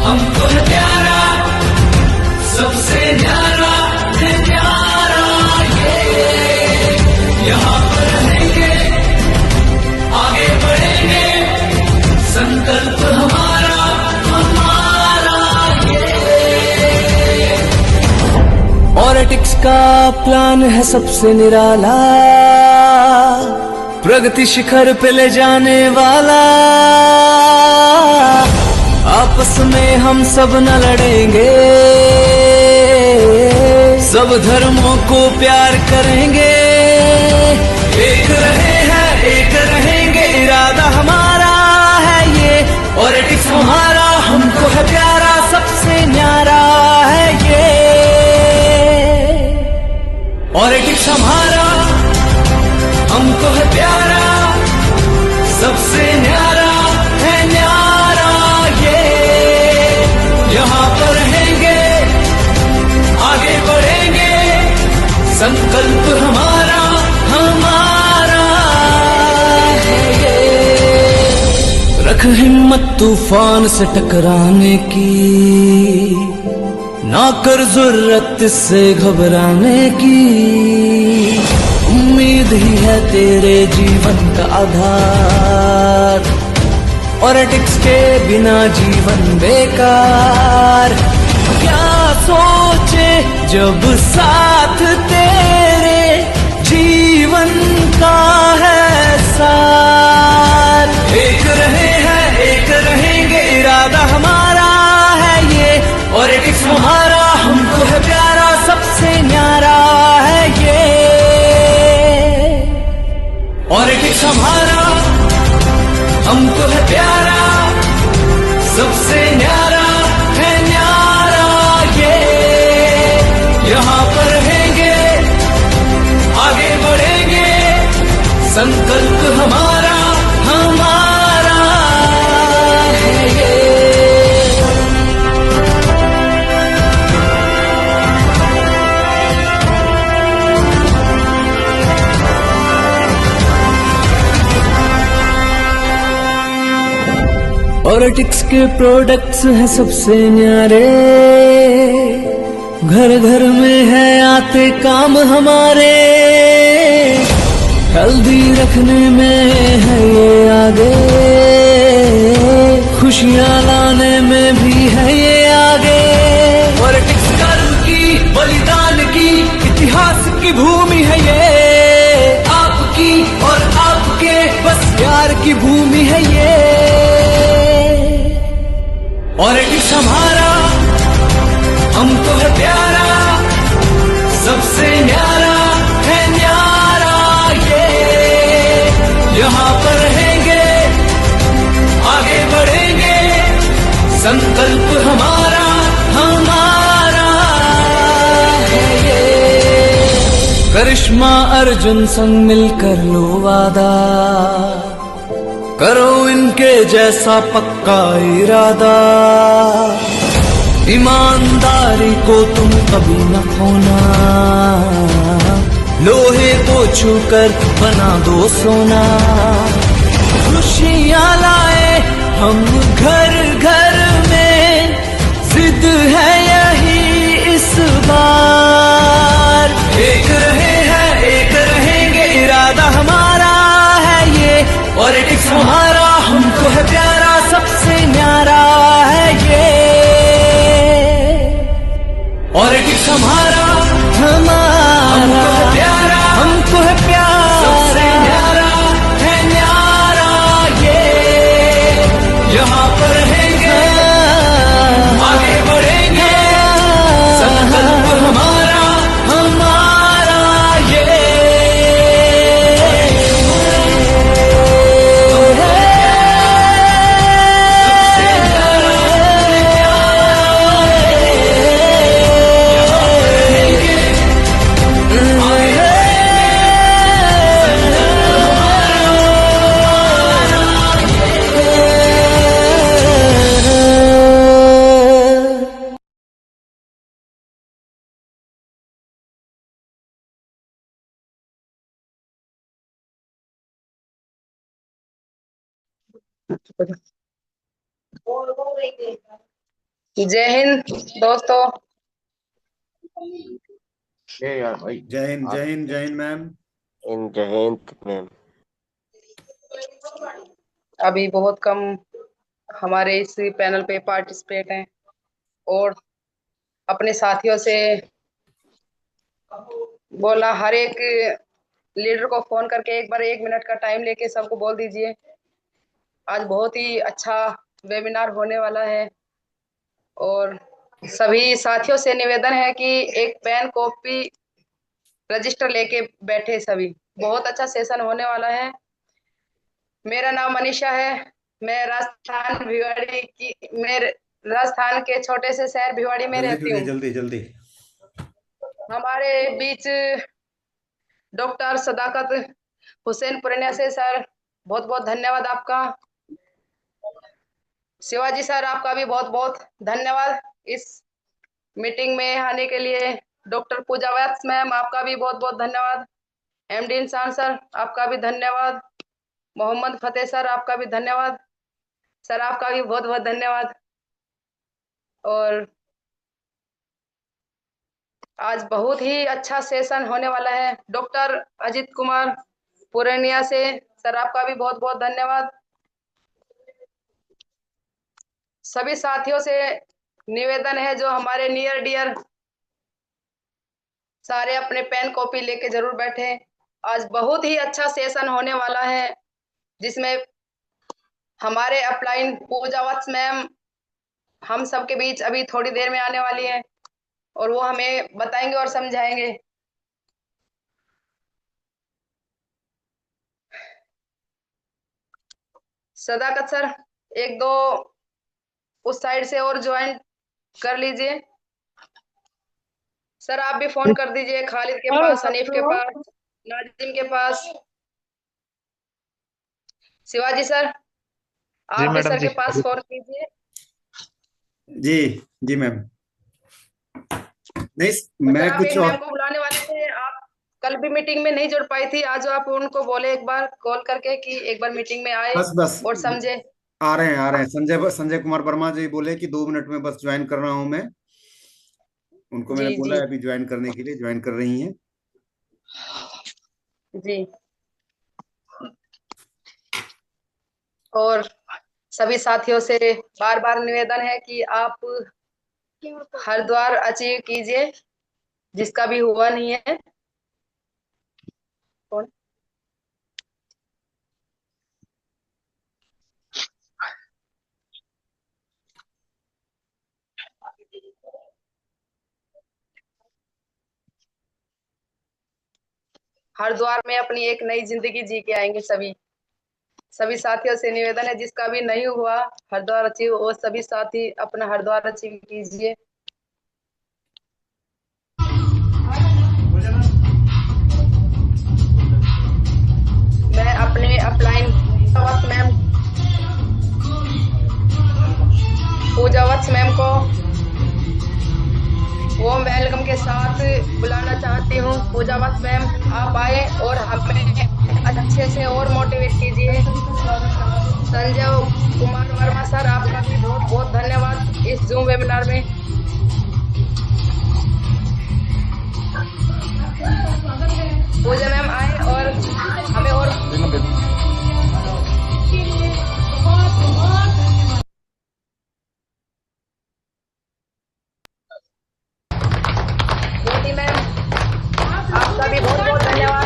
हमको है प्यारा, सबसे न्यारा है प्यारा ये। यहाँ पर रहेंगे, आगे बढ़ेंगे, संकल्प हमारा हमारा ये। पॉलिटिक्स का प्लान है सबसे निराला, प्रगति शिखर पे ले जाने वाला। आपस में हम सब न लड़ेंगे, सब धर्मों को प्यार करेंगे। एक रहे हैं एक रहेंगे, इरादा हमारा है ये। पॉलिटिक्स हमारा, हमको है प्यारा, सबसे न्यारा है ये। पॉलिटिक्स हमारा, हमको है प्यारा, सबसे न्यारा है न्यारा ये। यहाँ पर रहेंगे, आगे बढ़ेंगे, संकल्प हमारा हमारा है ये। रख हिम्मत तूफान से टकराने की, ना कर जुर्रत से घबराने की। उम्मीद ही है तेरे जीवन का आधार, पॉलिटिक्स के बिना जीवन बेकार। क्या सोचे जब साथ तेरे जीवन का है सार। एक रहे हैं एक रहेंगे, इरादा हमारा है ये। पॉलिटिक्स हमारा, हमको है प्यारा, सबसे न्यारा है ये। पॉलिटिक्स हमारा, हमको है प्यारा, सबसे न्यारा है न्यारा ये। यहाँ पर रहेंगे, आगे बढ़ेंगे, संकल्प हमारा हमारा है ये। पॉलिटिक्स के प्रोडक्ट्स हैं सबसे न्यारे, घर घर में है आते काम हमारे। हेल्दी रखने में है ये आगे, खुशियाँ लाने में भी है ये आगे। पॉलिटिक्स कर्म की, बलिदान की, इतिहास की भूमि है ये। आपकी और आपके बस प्यार की भूमि है ये। पॉलिटिक्स हमारा, हमको है प्यारा, सबसे न्यारा है न्यारा ये। यहाँ पर रहेंगे, आगे बढ़ेंगे, संकल्प हमारा हमारा है ये। करिश्मा अर्जुन संग मिलकर लो वादा, करो इनके जैसा पक्का इरादा। ईमानदारी को तुम कभी न खोना, लोहे को छूकर बना दो सोना। खुशियाँ लाए हम घर घर में, जिद है यही इस बार। एक रहे हैं एक रहेंगे, इरादा हमारा है ये। पॉलिटिक्स हमारा, हमको है प्यारा, सबसे न्यारा है ये। पॉलिटिक्स हमारा हमारा, हमको है प्यारा, हमको है प्यारा, सबसे न्यारा है न्यारा ये। यहाँ पर रहेंगे, आगे बढ़ेंगे, संकल्प हमारा हमारा ये। जय हिंद दोस्तों। यार भाई जय हिंद जय हिंद जय हिंद मैम। जय हिंद मैम। अभी बहुत कम हमारे इस पैनल पे पार्टिसिपेट हैं और अपने साथियों से बोला हर एक लीडर को फोन करके एक बार 1 मिनट का टाइम लेके सबको बोल दीजिए। आज बहुत ही अच्छा वेबिनार होने वाला है और सभी साथियों से निवेदन है कि एक पेन कॉपी रजिस्टर लेके बैठे सभी। बहुत अच्छा सेशन होने वाला है। मेरा नाम मनीषा है। मैं राजस्थान के छोटे से शहर भिवाड़ी में रहती हूँ। जल्दी जल्दी। हमारे बीच डॉक्टर सदाकत हुसैन पुरनिया से सर बहुत बहुत धन्यवाद आपका। शिवाजी सर आपका भी बहुत बहुत धन्यवाद इस मीटिंग में आने के लिए। डॉक्टर पूजा वैद्य मैम आपका भी बहुत बहुत धन्यवाद। एमडी इंसान सर आपका भी धन्यवाद। मोहम्मद फतेह सर आपका भी धन्यवाद। सर आपका भी बहुत बहुत धन्यवाद। और आज बहुत ही अच्छा सेशन होने वाला है। डॉक्टर अजित कुमार पुरनिया से सर आपका भी बहुत बहुत धन्यवाद। सभी साथियों से निवेदन है जो हमारे नियर डियर सारे अपने पेन कॉपी लेके जरूर बैठे। आज बहुत ही अच्छा सेशन होने वाला है जिसमें हमारे अपलाइन पूजा वत्स मैम हम सबके बीच अभी थोड़ी देर में आने वाली है और वो हमें बताएंगे और समझाएंगे। सदाकत सर एक दो उस साइड से और ज्वाइन कर लीजिए। सर आप भी फोन कर दीजिए खालिद के पास, हनीफ के पास, नाजिम के पास। शिवाजी सर आप भी सर के पास फोन कीजिए। जी जी मैम। नहीं मैं आप कुछ एक और मैम को बुलाने वाले थे। आप कल भी मीटिंग में नहीं जुड़ पाई थी। आज आप उनको बोले एक बार कॉल करके कि एक बार मीटिंग में आए बस और समझे। आ रहे हैं संजय कुमार वर्मा जी बोले कि 2 मिनट में बस ज्वाइन कर रहा हूं मैं। उनको मैंने जी बोला जी अभी ज्वाइन करने के लिए, ज्वाइन कर रही हैं। जी। और सभी साथियों से बार बार निवेदन है कि आप हरिद्वार अचीव कीजिए जिसका भी हुआ नहीं है। कौन हरिद्वार में अपनी एक नई जिंदगी जी के आएंगे। सभी साथियों से निवेदन है जिसका भी नहीं हुआ हरिद्वार अचीव वो सभी साथी अपना हरिद्वार अचीव कीजिए। मैं अपने अपलाइन पूजा वत्स मैम को वो वेलकम के साथ बुलाना चाहती हूँ। पूजा वत्स मैम आप आए और हमें अच्छे से और मोटिवेट कीजिए। संजय कुमार वर्मा सर आपका भी बहुत बहुत धन्यवाद इस जूम वेबिनार में। पूजा मैम आए और हमें और ज्योति मैम आपका भी बहुत बहुत धन्यवाद।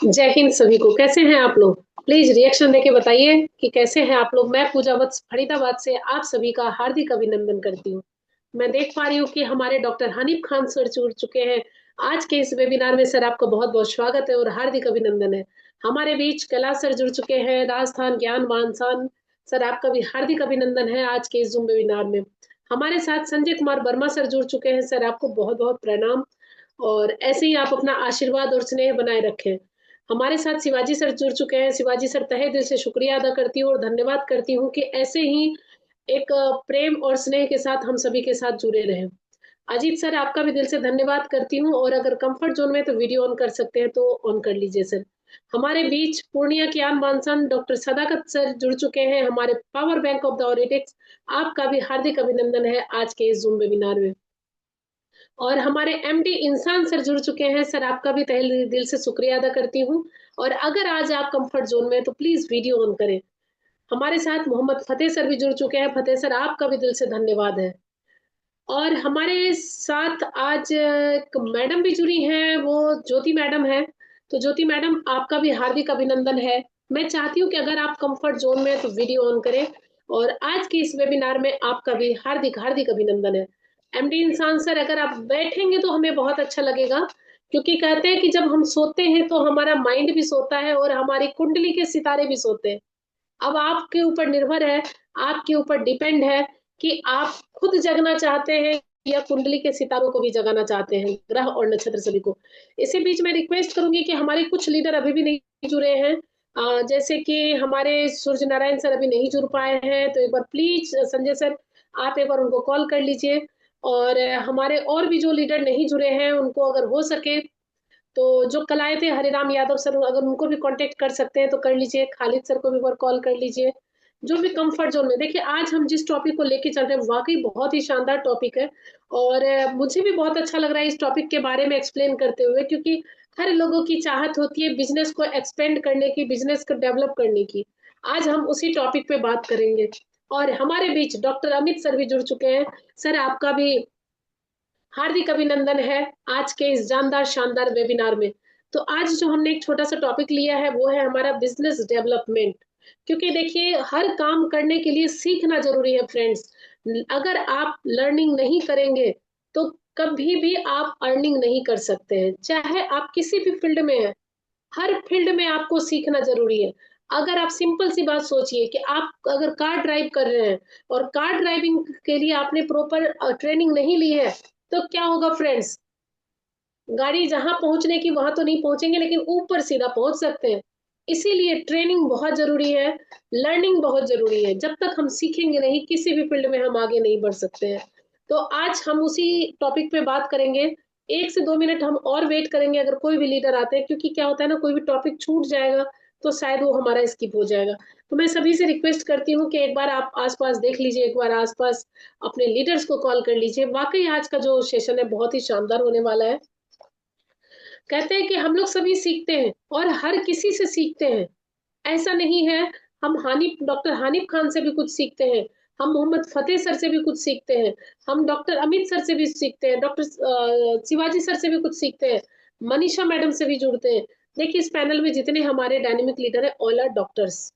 जय हिंद सभी को। कैसे हैं आप लोग? प्लीज रिएक्शन देके बताइए कि कैसे हैं आप लोग। मैं पूजा वत्स फरीदाबाद से आप सभी का हार्दिक अभिनंदन करती हूँ। मैं देख पा रही हूँ कि हमारे डॉक्टर हनीफ खान सर जुड़ चुके हैं आज के इस वेबिनार में। सर आपका बहुत बहुत स्वागत है और हार्दिक अभिनंदन है। हमारे बीच कैलाश सर जुड़ चुके हैं, राजस्थान ज्ञान मानसान। सर आपका भी हार्दिक अभिनंदन है आज के इस जूम वेबिनार में। हमारे साथ संजय कुमार वर्मा सर जुड़ चुके हैं। सर आपको बहुत बहुत प्रणाम और ऐसे ही आप अपना आशीर्वाद और स्नेह बनाए रखें। हमारे साथ शिवाजी सर जुड़ चुके हैं। शिवाजी सर तहे दिल से शुक्रिया अदा करती हूँ और धन्यवाद करती हूँ कि ऐसे ही एक प्रेम और स्नेह के साथ हम सभी के साथ जुड़े रहें। अजीत सर आपका भी दिल से धन्यवाद करती हूँ और अगर कंफर्ट जोन में तो वीडियो ऑन कर सकते हैं तो ऑन कर लीजिए सर। हमारे बीच पूर्णिया की आन बानसन डॉक्टर सदाकत सर जुड़ चुके हैं, हमारे पावर बैंक ऑफ द ऑरिटिक्स। आपका भी हार्दिक अभिनंदन है आज के इस जूम वेबिनार में। और हमारे एमडी इंसान सर जुड़ चुके हैं। सर आपका भी तहे दिल से शुक्रिया अदा करती हूँ और अगर आज आप कंफर्ट जोन में तो प्लीज वीडियो ऑन करें। हमारे साथ मोहम्मद फतेह सर भी जुड़ चुके हैं। फतेह सर आपका भी दिल से धन्यवाद है। और हमारे साथ आज एक मैडम भी जुड़ी हैं, वो ज्योति मैडम है। तो ज्योति मैडम आपका भी हार्दिक अभिनंदन है। मैं चाहती हूँ कि अगर आप कंफर्ट जोन में तो वीडियो ऑन करें और आज के इस वेबिनार में आपका भी हार्दिक हार्दिक अभिनंदन है। एमडी इंसान सर अगर आप बैठेंगे तो हमें बहुत अच्छा लगेगा, क्योंकि कहते हैं कि जब हम सोते हैं तो हमारा माइंड भी सोता है और हमारी कुंडली के सितारे भी सोते हैं। अब आपके ऊपर निर्भर है, आपके ऊपर डिपेंड है कि आप खुद जगना चाहते हैं या कुंडली के सितारों को भी जगाना चाहते हैं, ग्रह और नक्षत्र सभी को। इसी बीच मैं रिक्वेस्ट करूंगी कि हमारे कुछ लीडर अभी भी नहीं जुड़े हैं, जैसे कि हमारे सूर्य नारायण सर अभी नहीं जुड़ पाए हैं, तो एक बार प्लीज संजय सर आप एक बार उनको कॉल कर लीजिए। और हमारे और भी जो लीडर नहीं जुड़े हैं उनको अगर हो सके तो जो कल आए थे हरिराम यादव सर, अगर उनको भी कांटेक्ट कर सकते हैं तो कर लीजिए। खालिद सर को भी एक बार कॉल कर लीजिए। जो भी कंफर्ट जोन में। देखिए आज हम जिस टॉपिक को लेके चल रहे हैं वाकई बहुत ही शानदार टॉपिक है और मुझे भी बहुत अच्छा लग रहा है इस टॉपिक के बारे में एक्सप्लेन करते हुए, क्योंकि हर लोगों की चाहत होती है बिजनेस को एक्सपेंड करने की, बिजनेस को डेवलप करने की। आज हम उसी टॉपिक पे बात करेंगे और हमारे बीच डॉक्टर अमित सर भी जुड़ चुके हैं। सर आपका भी हार्दिक अभिनंदन है आज के इस जानदार शानदार वेबिनार में। तो आज जो हमने एक छोटा सा टॉपिक लिया है वो है हमारा बिजनेस डेवलपमेंट। क्योंकि देखिए हर काम करने के लिए सीखना जरूरी है फ्रेंड्स। अगर आप लर्निंग नहीं करेंगे तो कभी भी आप अर्निंग नहीं कर सकते हैं, चाहे आप किसी भी फील्ड में हैं। हर फील्ड में आपको सीखना जरूरी है। अगर आप सिंपल सी बात सोचिए कि आप अगर कार ड्राइव कर रहे हैं और कार ड्राइविंग के लिए आपने प्रॉपर ट्रेनिंग नहीं ली है तो क्या होगा फ्रेंड्स? गाड़ी जहां पहुंचने की वहां तो नहीं पहुंचेंगे लेकिन ऊपर सीधा पहुंच सकते हैं। इसीलिए ट्रेनिंग बहुत जरूरी है, लर्निंग बहुत जरूरी है। जब तक हम सीखेंगे नहीं किसी भी फील्ड में हम आगे नहीं बढ़ सकते हैं। तो आज हम उसी टॉपिक पे बात करेंगे। 1 से 2 मिनट हम और वेट करेंगे अगर कोई भी लीडर आते हैं, क्योंकि क्या होता है ना, कोई भी टॉपिक छूट जाएगा तो शायद वो हमारा स्किप हो जाएगा। तो मैं सभी से रिक्वेस्ट करती हूँ कि एक बार आप आसपास देख लीजिए, एक बार आसपास अपने लीडर्स को कॉल कर लीजिए। वाकई आज का जो सेशन है बहुत ही शानदार होने वाला है। कहते हैं कि हम लोग सभी सीखते हैं और हर किसी से सीखते हैं, ऐसा नहीं है। हम डॉक्टर हानिफ खान से भी कुछ सीखते हैं, हम मोहम्मद फतेह सर से भी कुछ सीखते हैं, हम डॉक्टर अमित सर से भी सीखते हैं, डॉक्टर शिवाजी सर से भी कुछ सीखते हैं, मनीषा मैडम से भी जुड़ते हैं। देखिए इस पैनल में जितने हमारे डायनेमिक लीडर है ऑल आर डॉक्टर्स।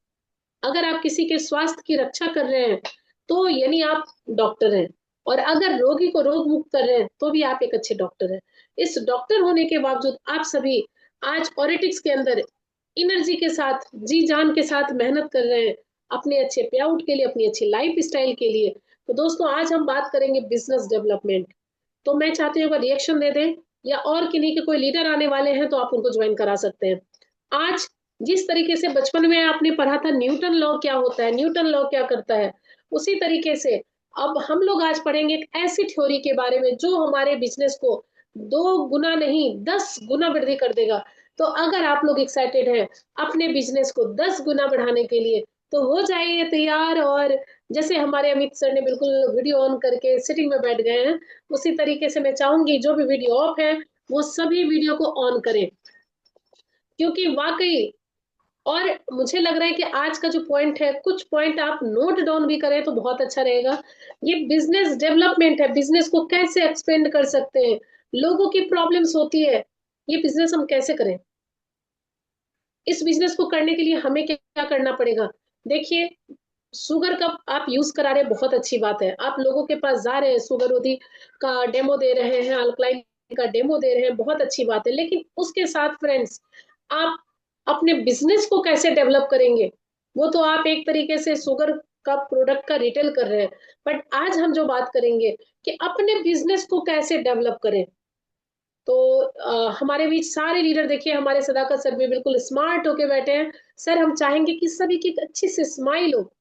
अगर आप किसी के स्वास्थ्य की रक्षा कर रहे हैं तो यानी आप डॉक्टर हैं, और अगर रोगी को रोग मुक्त कर रहे हैं तो भी आप एक अच्छे डॉक्टर हैं। इस डॉक्टर होने के बावजूद आप सभी आज पॉलिटिक्स के अंदर एनर्जी के साथ, जी जान के साथ मेहनत कर रहे हैं अपने अच्छे पे आउट के लिए, अपनी अच्छी लाइफ स्टाइल के लिए। तो दोस्तों आज हम बात करेंगे बिजनेस डेवलपमेंट। तो मैं चाहती हूँ रिएक्शन दे दें, या और किन्हीं के कोई लीडर आने वाले हैं तो आप उनको ज्वाइन करा सकते हैं। आज जिस तरीके से बचपन में आपने पढ़ा था न्यूटन लॉ क्या होता है, न्यूटन लॉ क्या करता है, उसी तरीके से अब हम लोग आज पढ़ेंगे एक ऐसी थ्योरी के बारे में जो हमारे बिजनेस को 2 गुना नहीं 10 गुना वृद्धि कर देगा। तो अगर आप लोग एक्साइटेड हैं अपने बिजनेस को 10 गुना बढ़ाने के लिए तो हो जाइए तैयार। और जैसे हमारे अमित सर ने बिल्कुल वीडियो ऑन करके सिटिंग में बैठ गए हैं, उसी तरीके से मैं चाहूंगी जो भी वीडियो ऑफ है वो सभी वीडियो को ऑन करें, क्योंकि वाकई और मुझे लग रहा है कि आज का जो पॉइंट है कुछ पॉइंट आप नोट डाउन भी करें तो बहुत अच्छा रहेगा। ये बिजनेस डेवलपमेंट है, बिजनेस को कैसे एक्सपेंड कर सकते हैं, लोगों की प्रॉब्लम्स होती है, ये बिजनेस हम कैसे करें। इस बिजनेस को करने के लिए हमें क्या क्या करना पड़ेगा? देखिए, शुगर का आप यूज करा रहे हैं, बहुत अच्छी बात है। आप लोगों के पास जा रहे हैं, शुगर रोधी का डेमो दे रहे हैं, अल्कलाइन का डेमो दे रहे हैं, बहुत अच्छी बात है। लेकिन उसके साथ फ्रेंड्स, आप अपने बिजनेस को कैसे डेवलप करेंगे? वो तो आप एक तरीके से शुगर का प्रोडक्ट का रिटेल कर रहे हैं, बट आज हम जो बात करेंगे कि अपने बिजनेस को कैसे डेवलप करें। तो हमारे बीच सारे लीडर, देखिए हमारे सदाकत सर भी बिल्कुल स्मार्ट होके बैठे हैं। सर, हम चाहेंगे कि सभी की एक अच्छी सी स्माइल हो,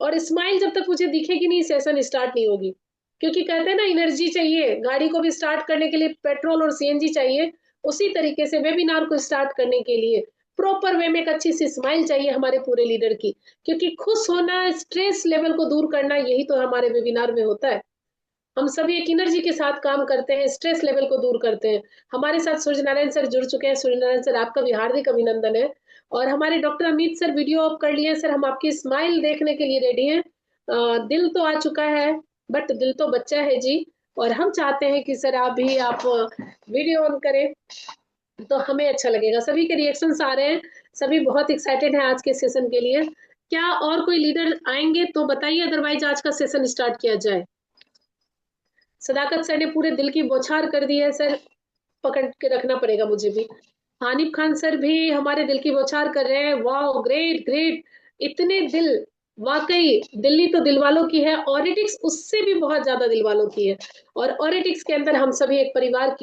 और स्माइल जब तक मुझे दिखेगी नहीं, सेशन स्टार्ट नहीं होगी। क्योंकि कहते हैं ना, एनर्जी चाहिए, गाड़ी को भी स्टार्ट करने के लिए पेट्रोल और सीएनजी चाहिए। उसी तरीके से वेबिनार को स्टार्ट करने के लिए प्रॉपर वे में एक अच्छी सी स्माइल चाहिए हमारे पूरे लीडर की। क्योंकि खुश होना, स्ट्रेस लेवल को दूर करना, यही तो हमारे वेबिनार में होता है। हम सभी एक एनर्जी के साथ काम करते हैं, स्ट्रेस लेवल को दूर करते हैं। हमारे साथ सूर्य नारायण सर जुड़ चुके हैं। सूर्य नारायण सर, आपका भी हार्दिक अभिनंदन है। और हमारे doctor Amit sir video of कर लिए। सर, हम आपकी स्माइल देखने के लिए रेडी हैं। दिल तो आ चुका है, बट दिल तो बच्चा है जी। और हम चाहते हैं कि सर आप वीडियो ऑन करें, तो हमें अच्छा लगेगा। सभी के रिएक्शंस आ रहे हैं, सभी बहुत एक्साइटेड हैं आज के सेशन के लिए। क्या और कोई लीडर आएंगे तो बताइए, अदरवाइज आज का सेशन स्टार्ट किया जाए। सदाकत सर ने पूरे दिल की बौछार कर दी है। सर, पकड़ के रखना पड़ेगा मुझे भी। हानिफ खान सर भी हमारे दिल की बौछार कर रहे हैं। वाह, ग्रेट ग्रेट, इतने दिल! वाकई दिल्ली तो दिल वालों की है, ऑरिटिक्स उससे भी बहुत ज्यादा दिल वालों की है। और ऑरिटिक्स के अंदर हम सभी एक परिवार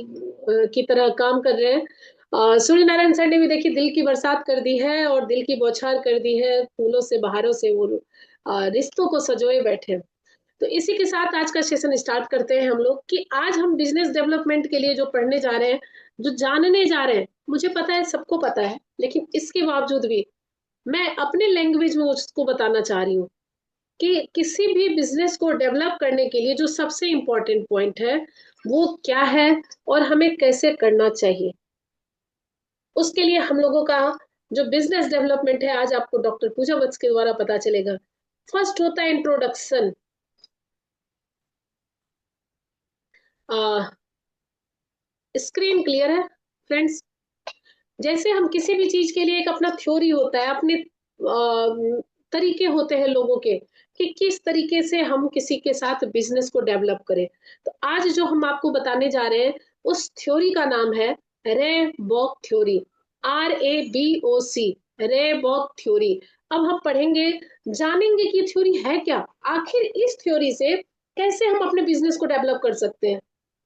की तरह काम कर रहे हैं। सूर्य नारायण सर ने भी देखिए दिल की बरसात कर दी है और दिल की बौछार कर दी है। फूलों से, बहारों से वो रिश्तों को सजोए बैठे हैं। तो इसी के साथ आज का सेशन स्टार्ट करते हैं हम लोग, कि आज हम बिजनेस डेवलपमेंट के लिए जो पढ़ने जा रहे हैं, जो जानने जा रहे हैं, मुझे पता है सबको पता है, लेकिन इसके बावजूद भी मैं अपने लैंग्वेज में उसको बताना चाह रही हूँ कि किसी भी बिजनेस को डेवलप करने के लिए जो सबसे इम्पोर्टेंट पॉइंट है वो क्या है, और हमें कैसे करना चाहिए। उसके लिए हम लोगों का जो बिजनेस डेवलपमेंट है, आज आपको डॉक्टर पूजा वत्स के द्वारा पता चलेगा। फर्स्ट होता है इंट्रोडक्शन। स्क्रीन क्लियर है फ्रेंड्स? जैसे हम किसी भी चीज के लिए एक अपना थ्योरी होता है, अपने तरीके होते हैं लोगों के, कि किस तरीके से हम किसी के साथ बिजनेस को डेवलप करें। तो आज जो हम आपको बताने जा रहे हैं, उस थ्योरी का नाम है RABOC theory. RABOC, RABOC theory. अब हम पढ़ेंगे, जानेंगे कि थ्योरी है क्या, आखिर इस थ्योरी से कैसे हम अपने बिजनेस को डेवलप कर सकते हैं।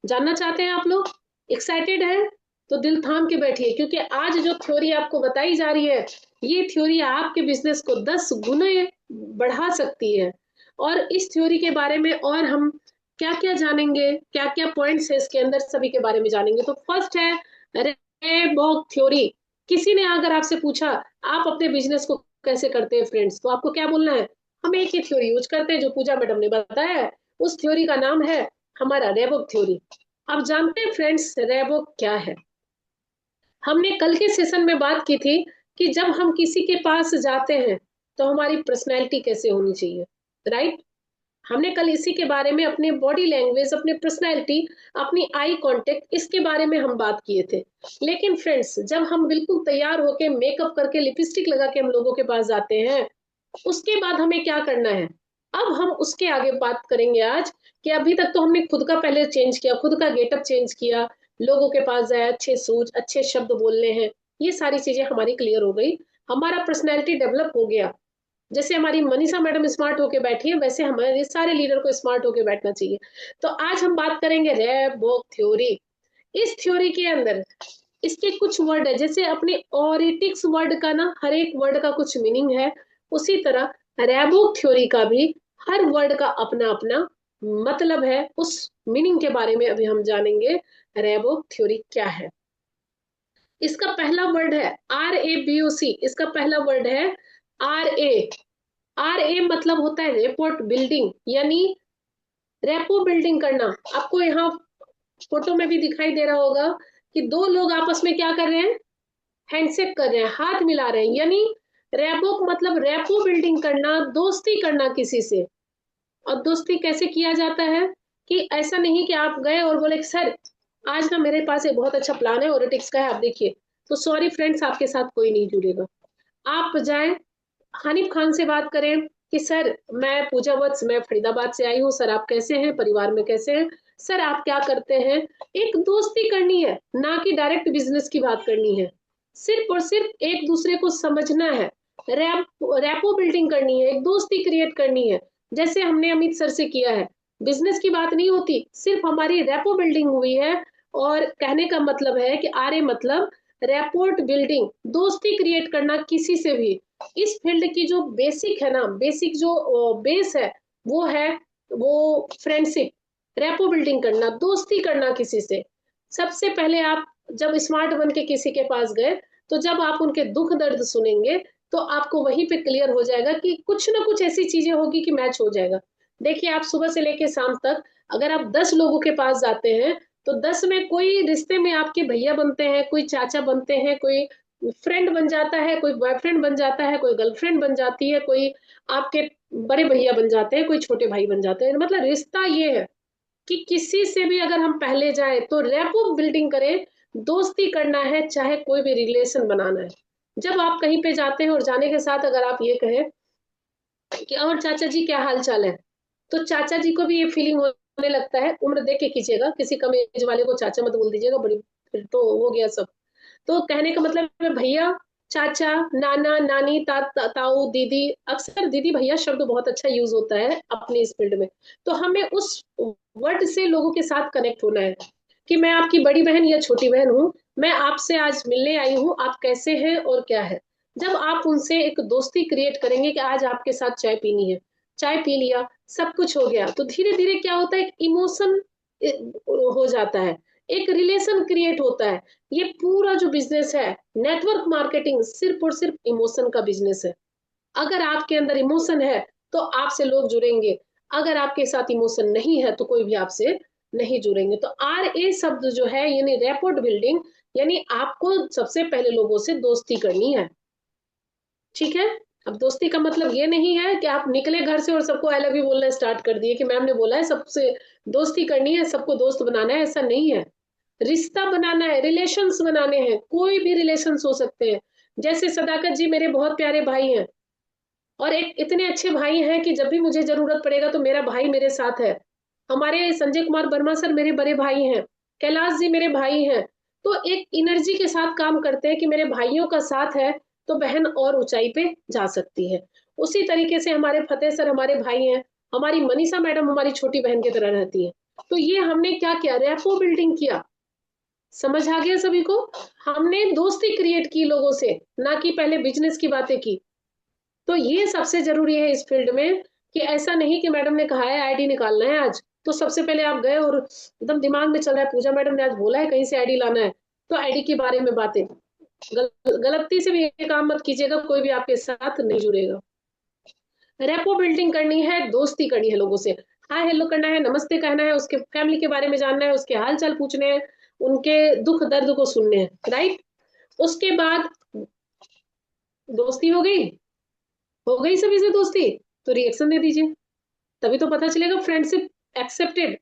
जानना चाहते हैं आप लोग? एक्साइटेड है? तो दिल थाम के बैठिए, क्योंकि आज जो थ्योरी आपको बताई जा रही है, ये थ्योरी आपके बिजनेस को 10 गुने बढ़ा सकती है। और इस थ्योरी के बारे में और हम क्या क्या जानेंगे, क्या क्या पॉइंट्स है इसके अंदर, सभी के बारे में जानेंगे। तो फर्स्ट है रे-बॉक थ्योरी। किसी ने अगर आपसे पूछा आप अपने बिजनेस को कैसे करते हैं फ्रेंड्स, तो आपको क्या बोलना है? हम एक ही थ्योरी यूज करते हैं जो पूजा मैडम ने बताया है। उस थ्योरी का नाम है हमारा रे-बॉक थ्योरी। अब जानते हैं फ्रेंड्स, रे-बॉक क्या है? हमने कल के सेशन में बात की थी कि जब हम किसी के पास जाते हैं तो हमारी पर्सनैलिटी कैसे होनी चाहिए, राइट? हमने कल इसी के बारे में, अपने बॉडी लैंग्वेज, अपने पर्सनैलिटी, अपनी आई कांटेक्ट, इसके बारे में हम बात किए थे। लेकिन फ्रेंड्स, जब हम बिल्कुल तैयार होके, मेकअप करके, लिपस्टिक लगा के हम लोगों के पास जाते हैं, उसके बाद हमें क्या करना है? अब हम उसके आगे बात करेंगे आज, कि अभी तक तो हमने खुद का पहले चेंज किया, खुद का गेटअप चेंज किया, लोगों के पास जाए, अच्छे सूज, अच्छे शब्द बोलने हैं, ये सारी चीजें हमारी क्लियर हो गई, हमारा पर्सनैलिटी डेवलप हो गया। जैसे हमारी मनीषा मैडम स्मार्ट होके बैठी है, वैसे हमारे सारे लीडर को स्मार्ट होके बैठना चाहिए। तो आज हम बात करेंगे रे-बॉक थ्योरी। इस थ्योरी के अंदर इसके कुछ वर्ड है, जैसे अपने ऑरिटिक्स वर्ड का ना हर एक वर्ड का कुछ मीनिंग है, उसी तरह रे-बॉक थ्योरी का भी हर वर्ड का अपना अपना मतलब है। उस मीनिंग के बारे में अभी हम जानेंगे, रे-बॉक थ्योरी क्या है। इसका पहला वर्ड है RABOC। इसका पहला वर्ड है RA मतलब होता है रेपोर्ट बिल्डिंग, यानी रेपो बिल्डिंग करना। आपको यहाँ फोटो में भी दिखाई दे रहा होगा कि दो लोग आपस में क्या कर रहे हैं? हैंडशेक कर रहे हैं, हाथ मिला रहे हैं, यानी रेपोक मतलब रेपो बिल्डिंग करना, दोस्ती करना किसी से। और दोस्ती कैसे किया जाता है? कि ऐसा नहीं कि आप गए और बोले सर आज ना मेरे पास एक बहुत अच्छा प्लान है, ओरेटिक्स का है, आप देखिए। तो सॉरी फ्रेंड्स, आपके साथ कोई नहीं जुड़ेगा। आप जाएं हानिफ खान से बात करें कि सर मैं पूजा वत्स, मैं फरीदाबाद से आई हूँ, सर आप कैसे हैं, परिवार में कैसे हैं, सर आप क्या करते हैं। एक दोस्ती करनी है, ना कि डायरेक्ट बिजनेस की बात करनी है। सिर्फ और सिर्फ एक दूसरे को समझना है, रैपो बिल्डिंग करनी है, एक दोस्ती क्रिएट करनी है, जैसे हमने अमित सर से किया है। बिजनेस की बात नहीं होती, सिर्फ हमारी रैपो बिल्डिंग हुई है। और कहने का मतलब है कि आर मतलब रैपोर्ट बिल्डिंग, दोस्ती क्रिएट करना किसी से भी। इस फील्ड की जो बेसिक है ना, बेसिक जो बेस है वो है वो फ्रेंडशिप, रैपो बिल्डिंग करना, दोस्ती करना किसी से। सबसे पहले आप जब स्मार्ट बन के किसी के पास गए, तो जब आप उनके दुख दर्द सुनेंगे, तो आपको वहीं पे क्लियर हो जाएगा कि कुछ ना कुछ ऐसी चीजें होगी कि मैच हो जाएगा। देखिए आप सुबह से लेके शाम तक अगर आप 10 लोगों के पास जाते हैं, तो 10 में कोई रिश्ते में आपके भैया बनते हैं, कोई चाचा बनते हैं, कोई फ्रेंड बन जाता है, कोई बॉयफ्रेंड बन जाता है, कोई गर्लफ्रेंड बन जाती है, कोई आपके बड़े भैया बन जाते हैं, कोई छोटे भाई बन जाते हैं। मतलब रिश्ता ये है कि किसी से भी अगर हम पहले जाए तो रैपो बिल्डिंग करें, दोस्ती करना है, चाहे कोई भी रिलेशन बनाना है। जब आप कहीं पे जाते हैं और जाने के साथ अगर आप ये कहें कि और चाचा जी क्या हाल चाल है, तो चाचा जी को भी ये फीलिंग होने लगता है। उम्र देख के कीजिएगा, किसी कम एज वाले को चाचा मत बोल दीजिएगा, बड़ी फिर तो हो गया सब। तो कहने का मतलब है भैया, चाचा, नाना, नानी, ताऊ, दीदी। अक्सर दीदी भैया शब्द बहुत अच्छा यूज होता है अपने इस फील्ड में। तो हमें उस वर्ड से लोगों के साथ कनेक्ट होना है कि मैं आपकी बड़ी बहन या छोटी बहन हूँ, मैं आपसे आज मिलने आई हूँ, आप कैसे हैं और क्या है। जब आप उनसे एक दोस्ती क्रिएट करेंगे कि आज आपके साथ चाय पीनी है, चाय पी लिया, सब कुछ हो गया, तो धीरे धीरे क्या होता है, एक इमोशन हो जाता है, एक रिलेशन क्रिएट होता है। ये पूरा जो बिजनेस है, नेटवर्क मार्केटिंग, सिर्फ और सिर्फ इमोशन का बिजनेस है। अगर आपके अंदर इमोशन है तो आपसे लोग जुड़ेंगे, अगर आपके साथ इमोशन नहीं है तो कोई भी आपसे नहीं जुड़ेंगे। तो आर ए शब्द जो है यानी रैपोर्ट बिल्डिंग, यानी आपको सबसे पहले लोगों से दोस्ती करनी है। ठीक है। अब दोस्ती का मतलब ये नहीं है कि आप निकले घर से और सबको आई लव यू बोलना स्टार्ट कर दिए कि मैम ने बोला है सबसे दोस्ती करनी है, सबको दोस्त बनाना है, ऐसा नहीं है। रिश्ता बनाना है, रिलेशंस बनाने हैं, कोई भी रिलेशंस हो सकते हैं। जैसे सदाकत जी मेरे बहुत प्यारे भाई हैं, और एक इतने अच्छे भाई हैं कि जब भी मुझे जरूरत पड़ेगा तो मेरा भाई मेरे साथ है। हमारे संजय कुमार वर्मा सर मेरे बड़े भाई हैं, कैलाश जी मेरे भाई हैं। तो एक एनर्जी के साथ काम करते हैं कि मेरे भाइयों का साथ है तो बहन और ऊंचाई पे जा सकती है। उसी तरीके से हमारे फतेह सर हमारे भाई हैं, हमारी मनीषा मैडम हमारी छोटी बहन की तरह रहती है। तो ये हमने क्या किया, रैपो बिल्डिंग किया। समझ आ गया सभी को। हमने दोस्ती क्रिएट की लोगों से, ना कि पहले बिजनेस की बातें की। तो ये सबसे जरूरी है इस फील्ड में कि ऐसा नहीं कि मैडम ने कहा है आईडी निकालना है आज, तो सबसे पहले आप गए और एकदम दिमाग में चल रहा है पूजा मैडम ने आज बोला है कहीं से आईडी लाना है, तो आईडी के बारे में बातें। गलती से भी ये काम मत कीजिएगा, कोई भी आपके साथ नहीं जुड़ेगा। रेपो बिल्डिंग करनी है, दोस्ती करनी है लोगों से, हाय हेलो करना है, नमस्ते कहना है, उसके फैमिली के बारे में जानना है, उसके हाल चाल पूछने हैं, उनके दुख दर्द को सुनने हैं, राइट। उसके बाद दोस्ती हो गई सभी से दोस्ती, तो रिएक्शन दे दीजिए, तभी तो पता चलेगा फ्रेंडशिप एक्सेप्टेड।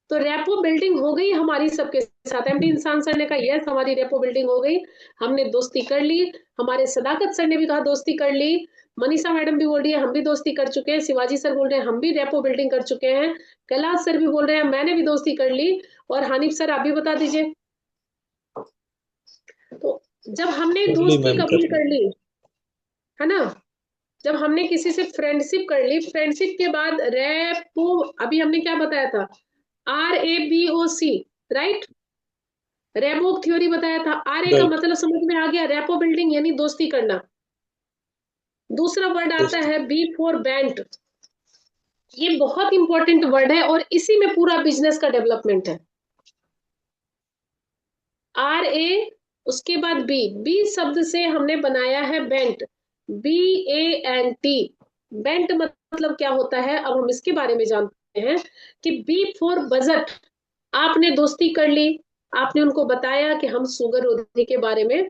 तो रेपो बिल्डिंग हो गई हमारी सबके साथ। एमडी इंसान सर ने कहा यस हमारी रेपो बिल्डिंग हो गई, हमने दोस्ती कर ली। हमारे सदाकत सर ने भी कहा दोस्ती कर ली। मनीषा मैडम भी बोल रही है हम भी दोस्ती कर चुके हैं। शिवाजी सर बोल रहे हैं हम भी रेपो बिल्डिंग कर चुके हैं। कैलाश सर भी बोल रहे हैं मैंने भी दोस्ती कर ली। और हानिफ सर आप भी बता दीजिए। तो जब हमने कर ली दोस्ती मैम, कबूल कर ली। कर ली, है ना, जब हमने किसी से फ्रेंडशिप कर ली, फ्रेंडशिप के बाद रेपो, अभी हमने क्या बताया था, RABOC, राइट, रेबो थ्योरी बताया था। RA का राइट। मतलब समझ में आ गया, रेपो बिल्डिंग यानी दोस्ती करना। दूसरा वर्ड आता दोस्ती। है B फॉर बैंक। ये बहुत इंपॉर्टेंट वर्ड है और इसी में पूरा बिजनेस का डेवलपमेंट है। RA, उसके बाद बी शब्द से हमने बनाया है बेंट, BANT। बेंट मतलब क्या होता है, अब हम इसके बारे में जानते हैं कि बी फॉर बजट। आपने दोस्ती कर ली, आपने उनको बताया कि हम शुगर रोधी के बारे में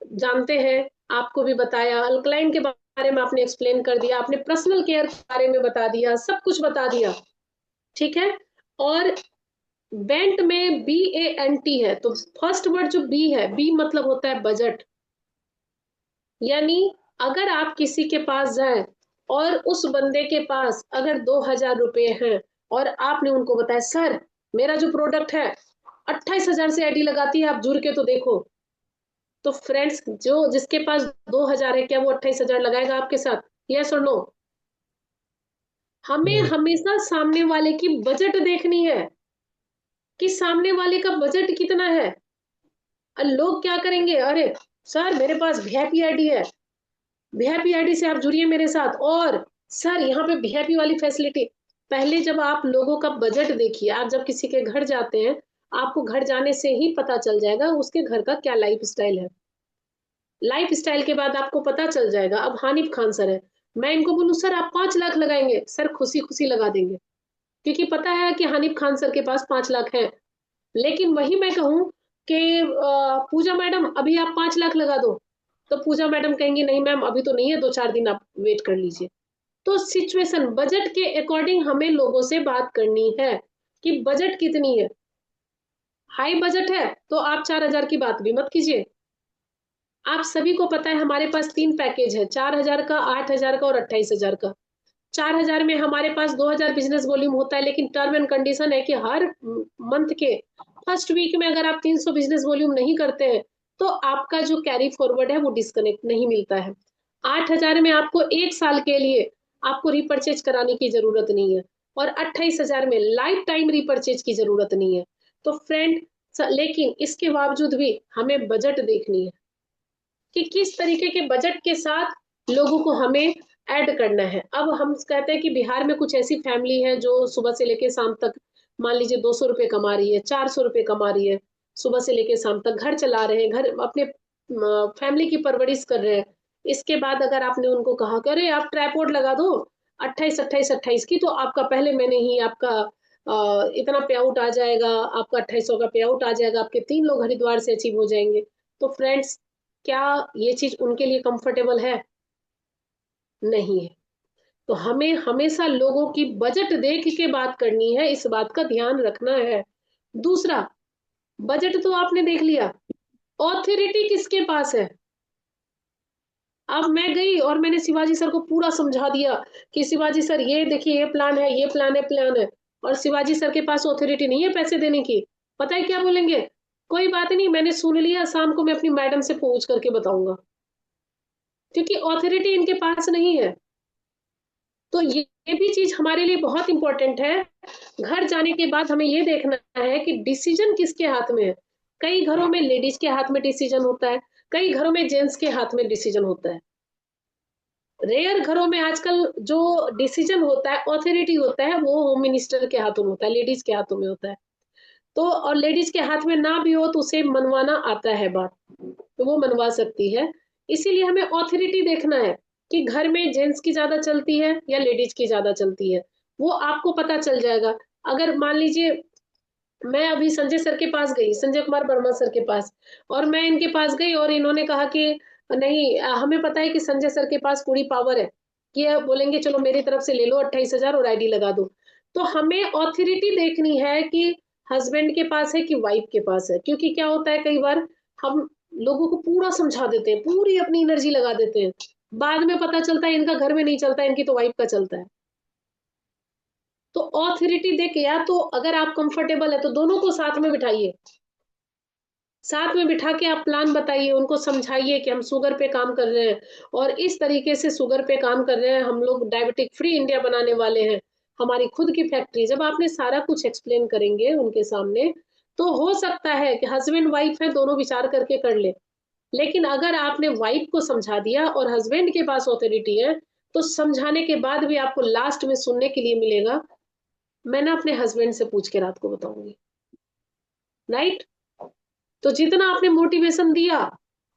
जानते हैं, आपको भी बताया, अल्कलाइन के बारे में आपने एक्सप्लेन कर दिया, आपने पर्सनल केयर के बारे में बता दिया, सब कुछ बता दिया, ठीक है। और बेंट में BANT है, तो फर्स्ट वर्ड जो बी है, बी मतलब होता है बजट। यानी अगर आप किसी के पास जाएं और उस बंदे के पास अगर 2,000 रुपए हैं और आपने उनको बताया सर मेरा जो प्रोडक्ट है 28,000 से आईडी लगाती है, आप जुड़ के तो देखो, तो फ्रेंड्स जो जिसके पास 2,000 है क्या वो 28,000 लगाएगा आपके साथ? यस और नो? हमें हमेशा सामने वाले की बजट देखनी है कि सामने वाले का बजट कितना है। और लोग क्या करेंगे, अरे सर मेरे पास वीआईपी आईडी है, वीआईपी आईडी से आप जुड़िए मेरे साथ, और सर यहाँ पे वीआईपी वाली फैसिलिटी। पहले जब आप लोगों का बजट देखिए, आप जब किसी के घर जाते हैं आपको घर जाने से ही पता चल जाएगा उसके घर का क्या लाइफ स्टाइल है। लाइफ स्टाइल के बाद आपको पता चल जाएगा। अब हानिफ खान सर है, मैं इनको बोलूं सर आप 5 लाख लगाएंगे, सर खुशी खुशी लगा देंगे, क्योंकि पता है कि हानिफ खान सर के पास 5 लाख है। लेकिन वही मैं कहूं कि पूजा मैडम अभी आप 5 लाख लगा दो, तो पूजा मैडम कहेंगी नहीं मैम अभी तो नहीं है, 2-4 दिन आप वेट कर लीजिए। तो सिचुएशन बजट के अकॉर्डिंग हमें लोगों से बात करनी है कि बजट कितनी है। हाई बजट है तो आप 4,000 की बात भी मत कीजिए। आप सभी को पता है हमारे पास 3 पैकेज है, 4,000 का, 8,000 का और 28,000 का। 4,000 में हमारे पास 2,000 बिजनेस वॉल्यूम होता है, लेकिन टर्म एंड कंडीशन है कि हर मंथ के फर्स्ट वीक में अगर आप 300 बिजनेस वॉल्यूम नहीं करते हैं तो आपका जो कैरी फॉरवर्ड है वो डिस्कनेक्ट नहीं मिलता है। 8,000 में आपको 1 साल के लिए आपको रिपर्चेज कराने की जरूरत नहीं है, और 28,000 में लाइफ टाइम रिपर्चेज की जरूरत नहीं है। तो फ्रेंड लेकिन इसके बावजूद भी हमें बजट देखनी है कि किस तरीके के बजट के साथ लोगों को हमें ऐड करना है। अब हम कहते हैं कि बिहार में कुछ ऐसी फैमिली है जो सुबह से लेकर शाम तक मान लीजिए 200 रुपए कमा रही है, 400 रुपए कमा रही है, सुबह से लेकर शाम तक घर चला रहे हैं, घर अपने फैमिली की परवरिश कर रहे हैं। इसके बाद अगर आपने उनको कहा कि अरे आप ट्राइपॉड लगा दो 28 की, तो आपका पहले मैंने ही आपका इतना पे आउट आ जाएगा, आपका 2800 का पे आउट आ जाएगा, आपके 3 लोग हरिद्वार से अचीव हो जाएंगे। तो फ्रेंड्स क्या ये चीज उनके लिए कंफर्टेबल है? नहीं है। तो हमें हमेशा लोगों की बजट देख के बात करनी है, इस बात का ध्यान रखना है। दूसरा, बजट तो आपने देख लिया, ऑथोरिटी किसके पास है? अब मैं गई और मैंने शिवाजी सर को पूरा समझा दिया कि शिवाजी सर ये देखिए ये प्लान है, ये प्लान है, और शिवाजी सर के पास ऑथोरिटी नहीं है पैसे देने की। पता है क्या बोलेंगे? कोई बात नहीं, मैंने सुन लिया, शाम को मैं अपनी मैडम से पूछ करके बताऊंगा, क्योंकि ऑथोरिटी इनके पास नहीं है। तो ये भी चीज हमारे लिए बहुत इंपॉर्टेंट है। घर जाने के बाद हमें ये देखना है कि डिसीजन किसके हाथ में है। कई घरों में लेडीज के हाथ में डिसीजन होता है, कई घरों में जेंट्स के हाथ में डिसीजन होता है। रेयर घरों में आजकल जो डिसीजन होता है, ऑथोरिटी होता है, वो होम मिनिस्टर के हाथों में होता है, लेडीज के हाथों में होता है। तो और लेडीज के हाथ में ना भी हो तो उसे मनवाना आता है बात, तो वो मनवा सकती है। इसीलिए हमें ऑथोरिटी देखना है कि घर में जेंट्स की ज्यादा चलती है या लेडीज की ज्यादा चलती है, वो आपको पता चल जाएगा। अगर मान लीजिए मैं अभी संजय सर के पास गई, संजय कुमार वर्मा सर के पास, और मैं इनके पास गई और इन्होंने कहा कि नहीं हमें पता है कि संजय सर के पास पूरी पावर है कि बोलेंगे चलो मेरी तरफ से ले लो 28,000 और आईडी लगा दो। तो हमें ऑथोरिटी देखनी है कि हस्बैंड के पास है कि वाइफ के पास है, क्योंकि क्या होता है कई बार हम लोगों को पूरा समझा देते हैं, पूरी अपनी एनर्जी लगा देते हैं, बाद में पता चलता है इनका घर में नहीं चलता, इनकी तो वाइफ का चलता है। तो ऑथोरिटी देख, या तो अगर आप कंफर्टेबल है तो दोनों को साथ में बिठाइए, साथ में बिठा के आप प्लान बताइए, उनको समझाइए कि हम शुगर पे काम कर रहे हैं और इस तरीके से शुगर पे काम कर रहे हैं, हम लोग डायबिटिक फ्री इंडिया बनाने वाले हैं, हमारी खुद की फैक्ट्री। जब आपने सारा कुछ एक्सप्लेन करेंगे उनके सामने, तो हो सकता है कि हस्बैंड वाइफ है दोनों विचार करके कर ले। लेकिन अगर आपने वाइफ को समझा दिया और हस्बैंड के पास ऑथोरिटी है, तो समझाने के बाद भी आपको लास्ट में सुनने के लिए मिलेगा मैं ना अपने हस्बैंड से पूछ के रात को बताऊंगी, राइट? तो जितना आपने मोटिवेशन दिया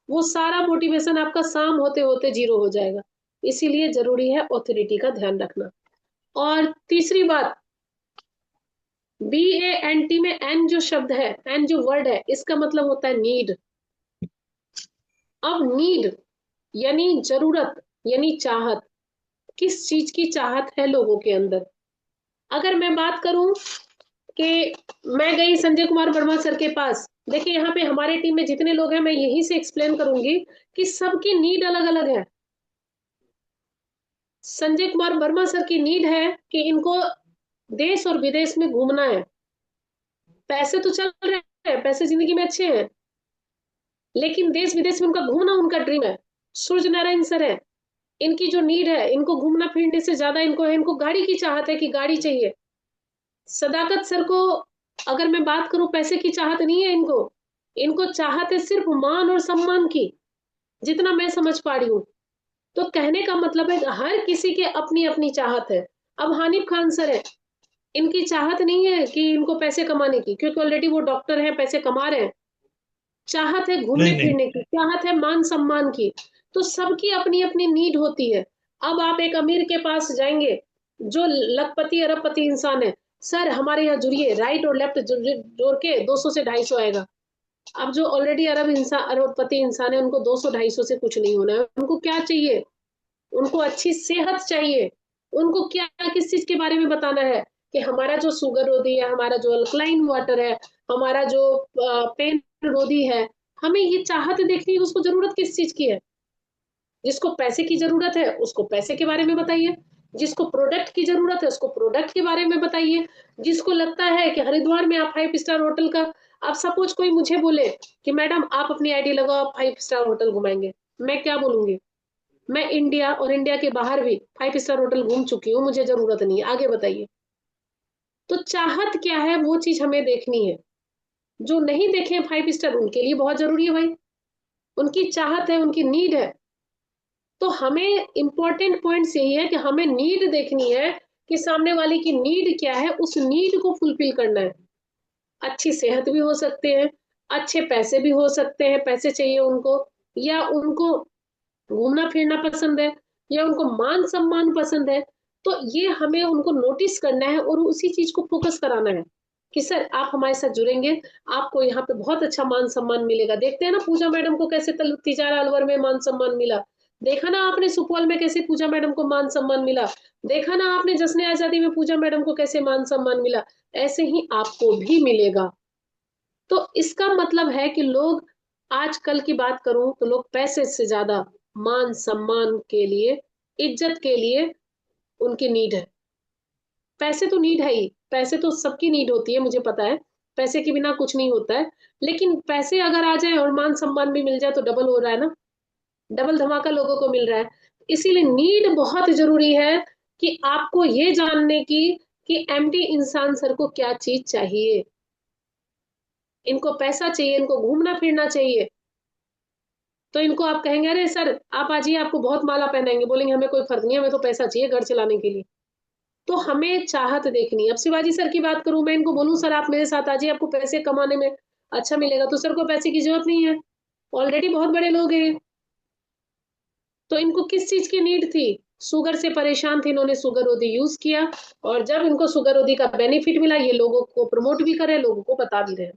वो सारा मोटिवेशन आपका शाम होते होते जीरो हो जाएगा। इसीलिए जरूरी है ऑथोरिटी का ध्यान रखना। और तीसरी बात, BANT में एन जो शब्द है, एन जो वर्ड है, इसका मतलब होता है नीड। अब नीड यानी जरूरत, यानी चाहत, किस चीज की चाहत है लोगों के अंदर। अगर मैं बात करूं कि मैं गई संजय कुमार वर्मा सर के पास देखिए यहाँ पे हमारे टीम में जितने लोग हैं मैं यहीं से एक्सप्लेन करूंगी कि सबकी नीड अलग अलग है। संजय कुमार वर्मा सर की नीड है कि इनको देश और विदेश में घूमना है। पैसे तो चल रहे हैं, पैसे जिंदगी में अच्छे हैं, लेकिन देश विदेश में उनका घूमना उनका ड्रीम है। सूर्य नारायण सर है, इनकी जो नीड है, इनको घूमना फिरने से ज्यादा इनको है, इनको गाड़ी की चाहत है कि गाड़ी चाहिए। सदाकत सर को अगर मैं बात करूं, पैसे की चाहत नहीं है इनको, इनको चाहत है सिर्फ मान और सम्मान की, जितना मैं समझ पा रही हूँ। तो कहने का मतलब है हर किसी के अपनी अपनी चाहत है। अब हानिफ खान सर है, इनकी चाहत नहीं है कि इनको पैसे कमाने की, क्योंकि ऑलरेडी वो डॉक्टर हैं, पैसे कमा रहे हैं। चाहत है घूमने नहीं नहीं फिरने की, चाहत है मान सम्मान की। तो सबकी अपनी अपनी नीड होती है। अब आप एक अमीर के पास जाएंगे जो लखपति अरबपति इंसान है, सर हमारे यहाँ जुड़िए, राइट और लेफ्ट जोड़ के 200 से 250 आएगा। अब जो ऑलरेडी अरबपति इंसान है, उनको 200-250 से कुछ नहीं होना है। उनको क्या चाहिए? उनको अच्छी सेहत चाहिए। उनको क्या किस चीज के बारे में बताना है कि हमारा जो शुगर रोधी है, हमारा जो अल्कलाइन वाटर है, हमारा जो पेन रोधी है, हमें ये चाहत देखनी है उसको जरूरत किस चीज की है। जिसको पैसे की जरूरत है उसको पैसे के बारे में बताइए, जिसको प्रोडक्ट की जरूरत है उसको प्रोडक्ट के बारे में बताइए। जिसको लगता है कि हरिद्वार में आप 5 स्टार होटल का, आप सपोज कोई मुझे बोले कि मैडम आप अपनी आईडी लगाओ, आप 5 स्टार होटल घुमाएंगे, मैं क्या बोलूंगी? मैं इंडिया और इंडिया के बाहर भी 5 स्टार होटल घूम चुकी हूँ, मुझे जरूरत नहीं है, आगे बताइए। तो चाहत क्या है वो चीज हमें देखनी है। जो नहीं देखे 5 स्टार उनके लिए बहुत जरूरी है भाई, उनकी चाहत है, उनकी नीड है। तो हमें इंपॉर्टेंट पॉइंट्स यही है कि हमें नीड देखनी है कि सामने वाले की नीड क्या है, उस नीड को फुलफिल करना है। अच्छी सेहत भी हो सकते हैं, अच्छे पैसे भी हो सकते हैं, पैसे चाहिए उनको, या उनको घूमना फिरना पसंद है, या उनको मान सम्मान पसंद है। तो ये हमें उनको नोटिस करना है और उसी चीज को फोकस कराना है कि सर आप हमारे साथ जुड़ेंगे, आपको यहाँ पे बहुत अच्छा मान सम्मान मिलेगा। देखते हैं ना पूजा मैडम को कैसे तिजारा अलवर में मान सम्मान मिला, देखा ना आपने सुपौल में कैसे पूजा मैडम को मान सम्मान मिला, देखा ना आपने जश्न आजादी में पूजा मैडम को कैसे मान सम्मान मिला। ऐसे ही आपको भी मिलेगा। तो इसका मतलब है कि लोग, आजकल की बात करूं तो लोग पैसे से ज्यादा मान सम्मान के लिए, इज्जत के लिए उनकी नीड है। पैसे तो नीड है ही, पैसे तो सबकी नीड होती है, मुझे पता है, पैसे के बिना कुछ नहीं होता है। लेकिन पैसे अगर आ जाए और मान सम्मान भी मिल जाए तो डबल हो रहा है ना, डबल धमाका लोगों को मिल रहा है। इसीलिए नीड बहुत जरूरी है कि आपको ये जानने की कि एमडी इंसान सर को क्या चीज चाहिए। इनको पैसा चाहिए, इनको घूमना फिरना चाहिए, तो इनको आप कहेंगे अरे सर आप आ जाइए, आपको बहुत माला पहनाएंगे, बोलेंगे हमें कोई फर्क नहीं है, हमें तो पैसा चाहिए घर चलाने के लिए। तो हमें चाहत देखनी है। अब शिवाजी सर की बात करूं, मैं इनको बोलूं सर आप मेरे साथ आ जाइए, आपको पैसे कमाने में अच्छा मिलेगा, तो सर को पैसे की जरूरत नहीं है, ऑलरेडी बहुत बड़े लोग हैं। तो इनको किस चीज की नीड थी? शुगर से परेशान थे, इन्होंने शुगर रोधी यूज किया, और जब इनको शुगर रोधी का बेनिफिट मिला, ये लोगों को प्रमोट भी करे, लोगों को बता भी रहे।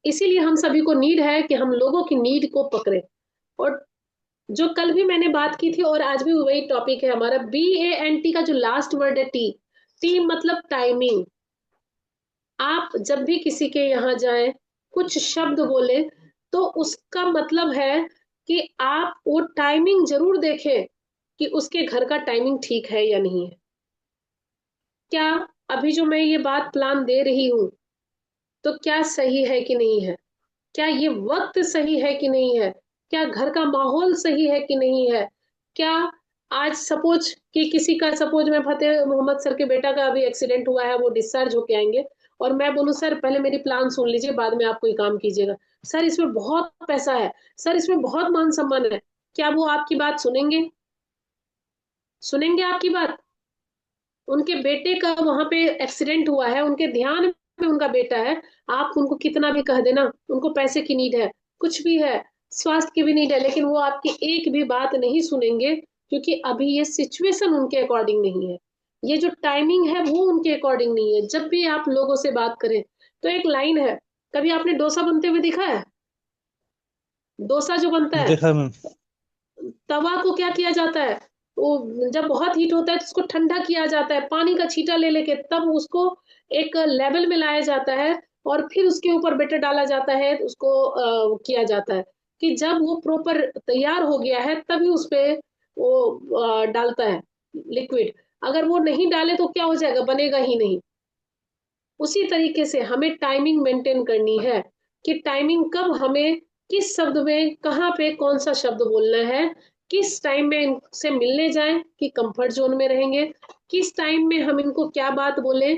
इसीलिए हम सभी को नीड है कि हम लोगों की नीड को पकड़े। और जो कल भी मैंने बात की थी और आज भी वही टॉपिक है हमारा, BANT का जो लास्ट वर्ड है टी, टी मतलब टाइमिंग। आप जब भी किसी के यहाँ जाएं, कुछ शब्द बोले, तो उसका मतलब है कि आप वो टाइमिंग जरूर देखें कि उसके घर का टाइमिंग ठीक है या नहीं है। क्या अभी जो मैं ये बात प्लान दे रही हूं, तो क्या सही है कि नहीं है? क्या ये वक्त सही है कि नहीं है? क्या घर का माहौल सही है कि नहीं है? क्या आज सपोज कि किसी का, सपोज में फतेह मोहम्मद सर के बेटा का अभी एक्सीडेंट हुआ है, वो डिस्चार्ज होके आएंगे, और मैं बोलूं सर पहले मेरी प्लान सुन लीजिए, बाद में आप कोई काम कीजिएगा, सर इसमें बहुत पैसा है, सर इसमें बहुत मान सम्मान है, क्या वो आपकी बात सुनेंगे? सुनेंगे आपकी बात? उनके बेटे का वहां पे एक्सीडेंट हुआ है, उनके ध्यान में उनका बेटा है, आप उनको कितना भी कह देना, उनको पैसे की नीड है, कुछ भी है, स्वास्थ्य की भी नीड है, लेकिन वो आपकी एक भी बात नहीं सुनेंगे, क्योंकि अभी ये सिचुएशन उनके अकॉर्डिंग नहीं है, ये जो टाइमिंग है वो उनके अकॉर्डिंग नहीं है। जब भी आप लोगों से बात करें तो एक लाइन है, कभी आपने डोसा बनते हुए देखा है? डोसा जो बनता है, देखा मैम। तवा को क्या किया जाता है, वो जब बहुत हीट होता है तो उसको ठंडा किया जाता है, पानी का छींटा ले लेके तब उसको एक लेवल में लाया जाता है, और फिर उसके ऊपर बैटर डाला जाता है, उसको किया जाता है कि जब वो प्रॉपर तैयार हो गया है तभी उस पे वो डालता है लिक्विड। अगर वो नहीं डाले तो क्या हो जाएगा, बनेगा ही नहीं। उसी तरीके से हमें टाइमिंग मेंटेन करनी है कि टाइमिंग कब हमें किस शब्द में कहाँ पे कौन सा शब्द बोलना है, किस टाइम में इनसे मिलने जाएं कि कंफर्ट जोन में रहेंगे, किस टाइम में हम इनको क्या बात बोले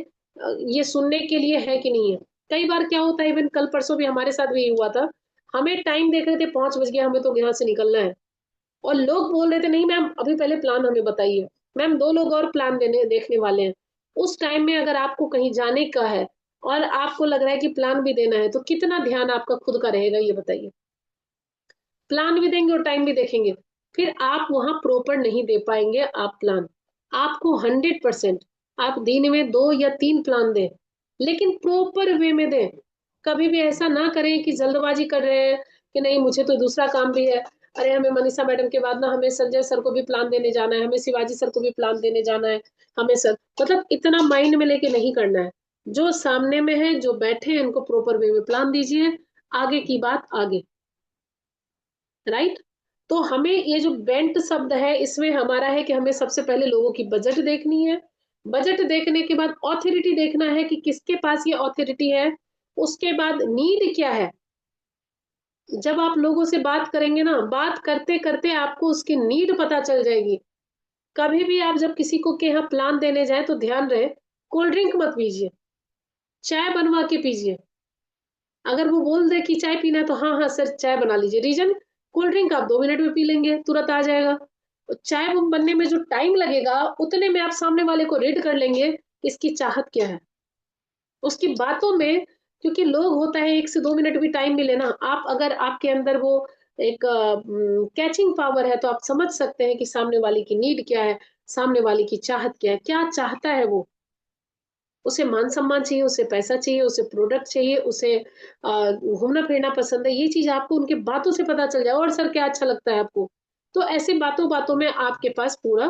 ये सुनने के लिए है कि नहीं है। कई बार क्या होता है, इवन कल परसों भी हमारे साथ भी हुआ था, हमें टाइम देख रहे थे 5 बज गया, हमें तो यहाँ से निकलना है, और लोग बोल रहे थे नहीं मैम अभी पहले प्लान हमें बताइए, मैम 2 लोग और प्लान देने देखने वाले हैं। उस टाइम में अगर आपको कहीं जाने का है और आपको लग रहा है कि प्लान भी देना है, तो कितना ध्यान आपका खुद का रहेगा ये बताइए। प्लान भी देंगे और टाइम भी देखेंगे, फिर आप वहां प्रॉपर नहीं दे पाएंगे। आप प्लान आपको 100% आप दिन में 2 या 3 प्लान दें, लेकिन प्रॉपर वे में दें। कभी भी ऐसा ना करें कि जल्दबाजी कर रहे हैं कि नहीं मुझे तो दूसरा काम भी है, अरे हमें मनीषा मैडम के बाद ना हमें संजय सर को भी प्लान देने जाना है, हमें शिवाजी सर को भी प्लान देने जाना है, हमें सर मतलब इतना माइंड में लेके नहीं करना है। जो सामने में है, जो बैठे हैं, इनको प्रॉपर वे में प्लान दीजिए, आगे की बात आगे। राइट। तो हमें ये जो बेंट शब्द है इसमें हमारा है कि हमें सबसे पहले लोगों की बजट देखनी है, बजट देखने के बाद ऑथोरिटी देखना है कि किसके पास ये ऑथोरिटी है, उसके बाद नीड क्या है। जब आप लोगों से बात करेंगे ना, बात करते करते आपको उसकी नीड पता चल जाएगी। कभी भी आप जब किसी को के यहाँ प्लान देने जाए तो ध्यान रहे, कोल्ड ड्रिंक मत पीजिए, चाय बनवा के पीजिए। अगर वो बोल दे कि चाय पीना है तो हाँ हाँ सर चाय बना लीजिए, रीजन कोल्ड ड्रिंक आप 2 मिनट में पी लेंगे, तुरंत आ जाएगा। चाय बनने में जो टाइम लगेगा उतने में आप सामने वाले को रीड कर लेंगे इसकी चाहत क्या है, उसकी बातों में। क्योंकि लोग होता है 1 से 2 मिनट भी टाइम मिले ना, आप अगर आपके अंदर वो एक कैचिंग पावर है तो आप समझ सकते हैं कि सामने वाले की नीड क्या है, सामने वाले की चाहत क्या है, क्या चाहता है वो। उसे मान सम्मान चाहिए, उसे पैसा चाहिए, उसे प्रोडक्ट चाहिए, उसे घूमना फिरना पसंद है, ये चीज आपको उनके बातों से पता चल जाए। और सर क्या अच्छा लगता है आपको, तो ऐसे बातों बातों में आपके पास पूरा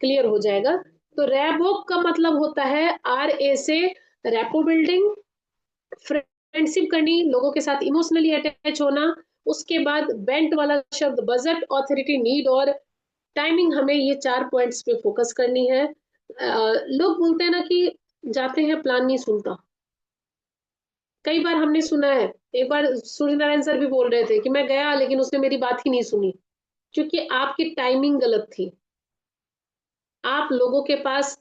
क्लियर हो जाएगा। तो रैबोक का मतलब होता है RA से रैपो बिल्डिंग, फ्रेंडशिप करनी, लोगों के साथ इमोशनली अटैच होना। उसके बाद बेंट वाला शब्द बजट, ऑथोरिटी, नीड और टाइमिंग, हमें ये 4 पॉइंट्स पे फोकस करनी है। लोग बोलते हैं ना कि जाते हैं प्लान नहीं सुनता। कई बार हमने सुना है, एक बार सूर्य नारायण सर भी बोल रहे थे कि मैं गया लेकिन उसने मेरी बात ही नहीं सुनी, क्योंकि आपकी टाइमिंग गलत थी। आप लोगों के पास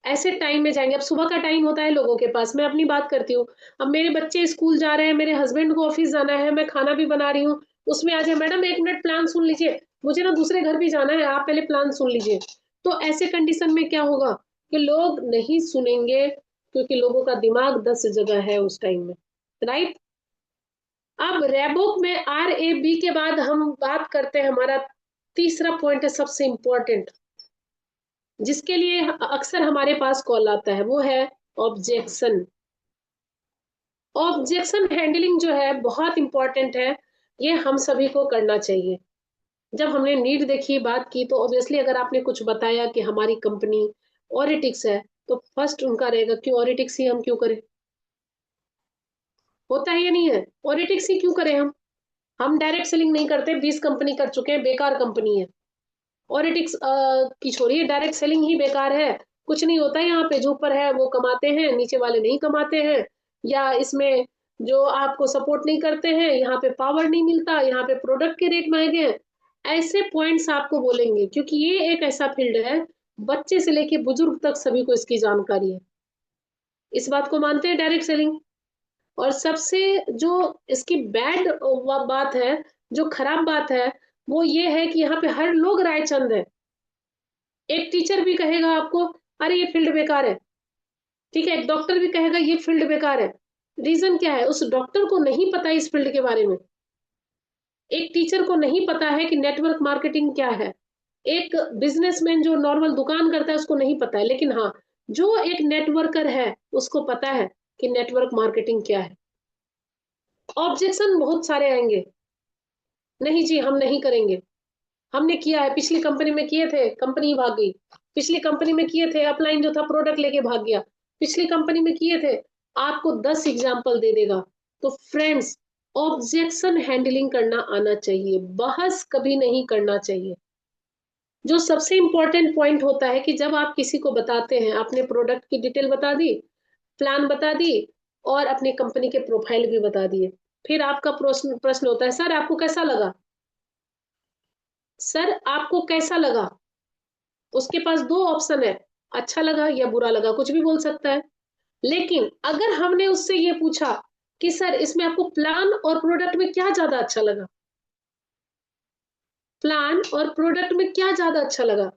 ऐसे टाइम में जाएंगे, अब सुबह का टाइम होता है लोगों के पास, मैं अपनी बात करती हूँ, अब मेरे बच्चे स्कूल जा रहे हैं, मेरे हस्बैंड को ऑफिस जाना है, मैं खाना भी बना रही हूँ, उसमें आ जाए मैडम 1 मिनट प्लान सुन लीजिए, मुझे ना दूसरे घर भी जाना है, आप पहले प्लान सुन लीजिए। तो ऐसे कंडीशन में क्या होगा कि लोग नहीं सुनेंगे, क्योंकि लोगों का दिमाग 10 जगह है उस टाइम में। राइट। अब रैबोक में RAB के बाद हम बात करते हैं, हमारा तीसरा पॉइंट है सबसे इंपॉर्टेंट, जिसके लिए अक्सर हमारे पास कॉल आता है, वो है ऑब्जेक्शन। ऑब्जेक्शन हैंडलिंग जो है बहुत इंपॉर्टेंट है, ये हम सभी को करना चाहिए। जब हमने नीड देखी, बात की, तो ऑब्वियसली अगर आपने कुछ बताया कि हमारी कंपनी ऑरिटिक्स है, तो फर्स्ट उनका रहेगा कि ऑरिटिक्स ही हम क्यों करें। होता है या नहीं है, ऑरिटिक्स ही क्यों करें हम डायरेक्ट सेलिंग नहीं करते, 20 कंपनी कर चुके हैं, बेकार कंपनी है। ऑरिटिक्स की छोड़िए, डायरेक्ट सेलिंग ही बेकार है, कुछ नहीं होता है। यहाँ पे जो ऊपर है वो कमाते हैं, नीचे वाले नहीं कमाते हैं, या इसमें जो आपको सपोर्ट नहीं करते हैं, यहाँ पे पावर नहीं मिलता, यहाँ पे प्रोडक्ट के रेट महंगे हैं। ऐसे पॉइंट्स आपको बोलेंगे, क्योंकि ये एक ऐसा फील्ड है, बच्चे से लेके बुजुर्ग तक सभी को इसकी जानकारी है। इस बात को मानते हैं डायरेक्ट सेलिंग। और सबसे जो इसकी बैड बात है, जो खराब बात है, वो ये है कि यहाँ पे हर लोग रायचंद है। एक टीचर भी कहेगा आपको अरे ये फील्ड बेकार है, ठीक है, एक डॉक्टर भी कहेगा ये फील्ड बेकार है। रीजन क्या है, उस डॉक्टर को नहीं पता इस फील्ड के बारे में, एक टीचर को नहीं पता है कि नेटवर्क मार्केटिंग क्या है, एक बिजनेसमैन जो नॉर्मल दुकान करता है उसको नहीं पता है, लेकिन हाँ जो एक नेटवर्कर है उसको पता है कि नेटवर्क मार्केटिंग क्या है। ऑब्जेक्शन बहुत सारे आएंगे, नहीं जी हम नहीं करेंगे, हमने किया है, पिछली कंपनी में किए थे, कंपनी भाग गई, पिछली कंपनी में किए थे, अपलाइन जो था प्रोडक्ट लेके भाग गया, पिछली कंपनी में किए थे, आपको 10 एग्जाम्पल दे देगा। तो फ्रेंड्स, ऑब्जेक्शन हैंडलिंग करना आना चाहिए, बहस कभी नहीं करना चाहिए। जो सबसे इंपॉर्टेंट पॉइंट होता है कि जब आप किसी को बताते हैं, आपने प्रोडक्ट की डिटेल बता दी, प्लान बता दी और अपनी कंपनी के प्रोफाइल भी बता दिए, फिर आपका प्रश्न प्रश्न होता है, सर आपको कैसा लगा, सर आपको कैसा लगा। उसके पास 2 ऑप्शन है, अच्छा लगा या बुरा लगा, कुछ भी बोल सकता है। लेकिन अगर हमने उससे ये पूछा कि सर इसमें आपको प्लान और प्रोडक्ट में क्या ज्यादा अच्छा लगा, प्लान और प्रोडक्ट में क्या ज्यादा अच्छा लगा,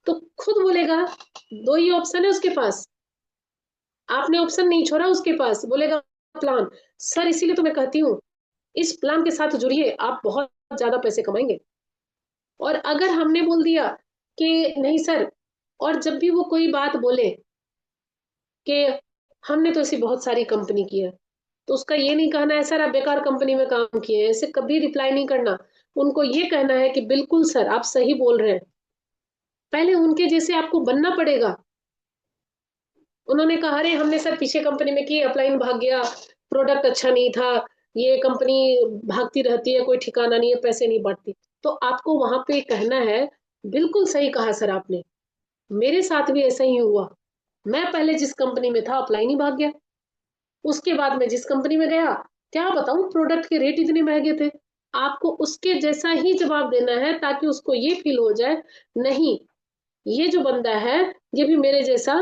तो खुद बोलेगा 2 ही ऑप्शन है उसके पास, आपने ऑप्शन नहीं छोड़ा, उसके पास बोलेगा प्लान। सर इसीलिए तो मैं कहती हूँ इस प्लान के साथ जुड़िए, आप बहुत ज्यादा पैसे कमाएंगे। और अगर हमने बोल दिया कि नहीं सर, और जब भी वो कोई बात बोले कि हमने तो ऐसी बहुत सारी कंपनी की है, तो उसका ये नहीं कहना है सर आप बेकार कंपनी में काम किए हैं, ऐसे कभी रिप्लाई नहीं करना। उनको ये कहना है कि बिल्कुल सर आप सही बोल रहे हैं, पहले उनके जैसे आपको बनना पड़ेगा। उन्होंने कहा अरे हमने सर पीछे कंपनी में की, अपलाइन भाग गया, प्रोडक्ट अच्छा नहीं था, ये कंपनी भागती रहती है, कोई ठिकाना नहीं है, पैसे नहीं बढ़ती। तो आपको वहां पे कहना है बिल्कुल सही कहा सर आपने, मेरे साथ भी ऐसा ही हुआ, मैं पहले जिस कंपनी में था अपलाइन ही भाग गया, उसके बाद मैं जिस कंपनी में गया, क्या बताऊं प्रोडक्ट के रेट इतने महंगे थे। आपको उसके जैसा ही जवाब देना है ताकि उसको ये फील हो जाए नहीं, ये जो बंदा है ये भी मेरे जैसा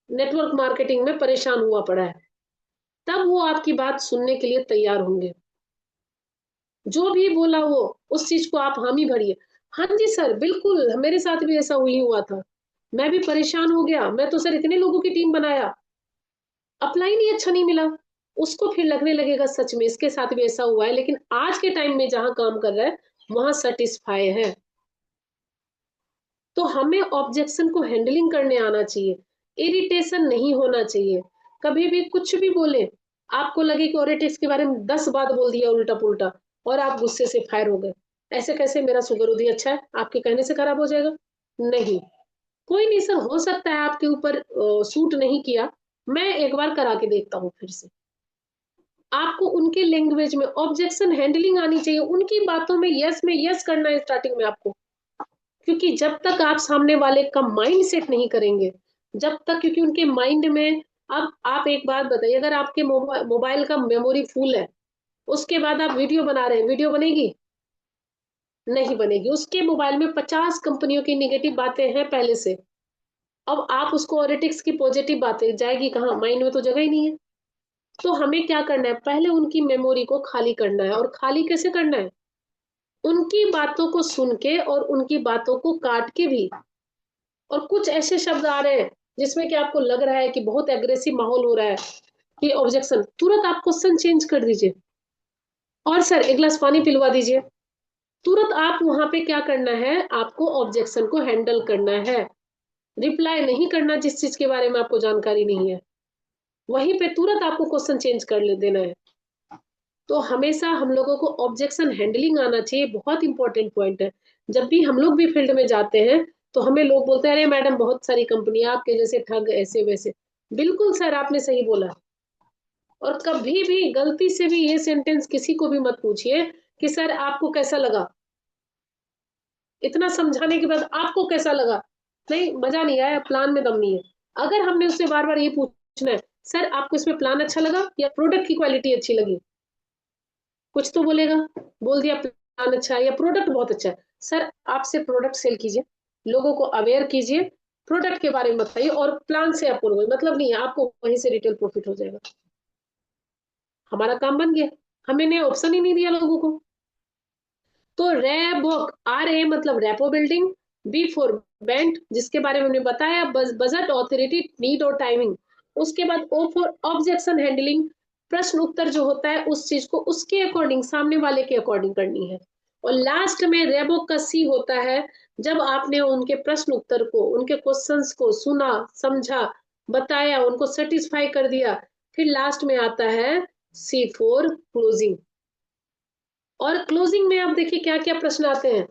नेटवर्क मार्केटिंग में परेशान हुआ पड़ा है, तब वो आपकी बात सुनने के लिए तैयार होंगे। जो भी बोला वो उस चीज को आप हामी भरिए, हाँ जी सर बिल्कुल मेरे साथ भी ऐसा हुई हुआ था, मैं भी परेशान हो गया, मैं तो सर इतने लोगों की टीम बनाया, अप्लाई नहीं अच्छा नहीं मिला। उसको फिर लगने लगेगा सच में इसके साथ भी ऐसा हुआ है, लेकिन आज के टाइम में जहां काम कर रहा है वहां सेटिस्फाई है। तो हमें ऑब्जेक्शन को हैंडलिंग करने आना चाहिए, इरिटेशन नहीं होना चाहिए। कभी भी कुछ भी बोले, आपको लगे कि ओरेटिक्स के बारे में 10 बात बोल दिया उल्टा पुल्टा और आप गुस्से से फायर हो गए, ऐसे कैसे, मेरा शुगर उदी अच्छा है आपके कहने से खराब हो जाएगा, नहीं, कोई नहीं सर, हो सकता है आपके ऊपर सूट नहीं किया, मैं एक बार करा के देखता हूँ फिर से। आपको उनके लैंग्वेज में ऑब्जेक्शन हैंडलिंग आनी चाहिए, उनकी बातों में यस करना है स्टार्टिंग में आपको, क्योंकि जब तक आप सामने वाले का माइंड सेट नहीं करेंगे, जब तक, क्योंकि उनके माइंड में, अब आप एक बात बताइए, अगर आपके मोबाइल का मेमोरी फुल है, उसके बाद आप वीडियो बना रहे हैं, वीडियो बनेगी नहीं बनेगी, उसके मोबाइल में 50 कंपनियों की निगेटिव बातें हैं पहले से, अब आप उसको ऑरेटिक्स की पॉजिटिव बातें जाएगी कहाँ, माइंड में तो जगह ही नहीं है। तो हमें क्या करना है, पहले उनकी मेमोरी को खाली करना है, और खाली कैसे करना है, उनकी बातों को सुन के और उनकी बातों को काट के भी। और कुछ ऐसे शब्द आ रहे हैं जिसमें कि आपको लग रहा है कि बहुत एग्रेसिव माहौल हो रहा है कि ऑब्जेक्शन, तुरंत आप क्वेश्चन चेंज कर दीजिए, और सर एक गिलास पानी पिलवा दीजिए, तुरंत आप वहां पे क्या करना है, आपको ऑब्जेक्शन को हैंडल करना है, रिप्लाई नहीं करना जिस चीज के बारे में आपको जानकारी नहीं है, वहीं पे तुरंत आपको क्वेश्चन चेंज कर ले देना है। तो हमेशा हम लोगों को ऑब्जेक्शन हैंडलिंग आना चाहिए, बहुत इंपॉर्टेंट पॉइंट है। जब भी हम लोग भी फील्ड में जाते हैं तो हमें लोग बोलते हैं अरे मैडम बहुत सारी कंपनी आपके जैसे ठग ऐसे वैसे, बिल्कुल सर आपने सही बोला। और कभी भी गलती से भी ये सेंटेंस किसी को भी मत पूछिए कि सर आपको कैसा लगा, इतना समझाने के बाद आपको कैसा लगा, नहीं मजा नहीं आया, प्लान में दम नहीं है। अगर हमने उससे बार बार ये पूछना है सर आपको इसमें प्लान अच्छा लगा या प्रोडक्ट की क्वालिटी अच्छी लगी, कुछ तो बोलेगा, बोल दिया प्लान अच्छा है या प्रोडक्ट बहुत अच्छा है, सर आपसे प्रोडक्ट सेल कीजिए, लोगों को अवेयर कीजिए, प्रोडक्ट के बारे में बताइए, और प्लान से आपको मतलब नहीं है, आपको वहीं से रिटेल प्रॉफिट हो जाएगा। हमारा काम बन गया, हमने ऑप्शन ही नहीं दिया लोगों को। तो रैबोक, RA मतलब rapport building, B for bent जिसके बारे में हमने बताया, बजट ऑथोरिटी नीड और टाइमिंग, उसके बाद O फॉर ऑब्जेक्शन हैंडलिंग, प्रश्न उत्तर जो होता है उस चीज को उसके अकॉर्डिंग, सामने वाले के अकॉर्डिंग करनी है। और लास्ट में रेबोक का C होता है, जब आपने उनके प्रश्न उत्तर को, उनके क्वेश्चंस को सुना, समझा, बताया, उनको सेटिस्फाई कर दिया, फिर लास्ट में आता है C फॉर क्लोजिंग। और क्लोजिंग में आप देखिए क्या क्या प्रश्न आते हैं,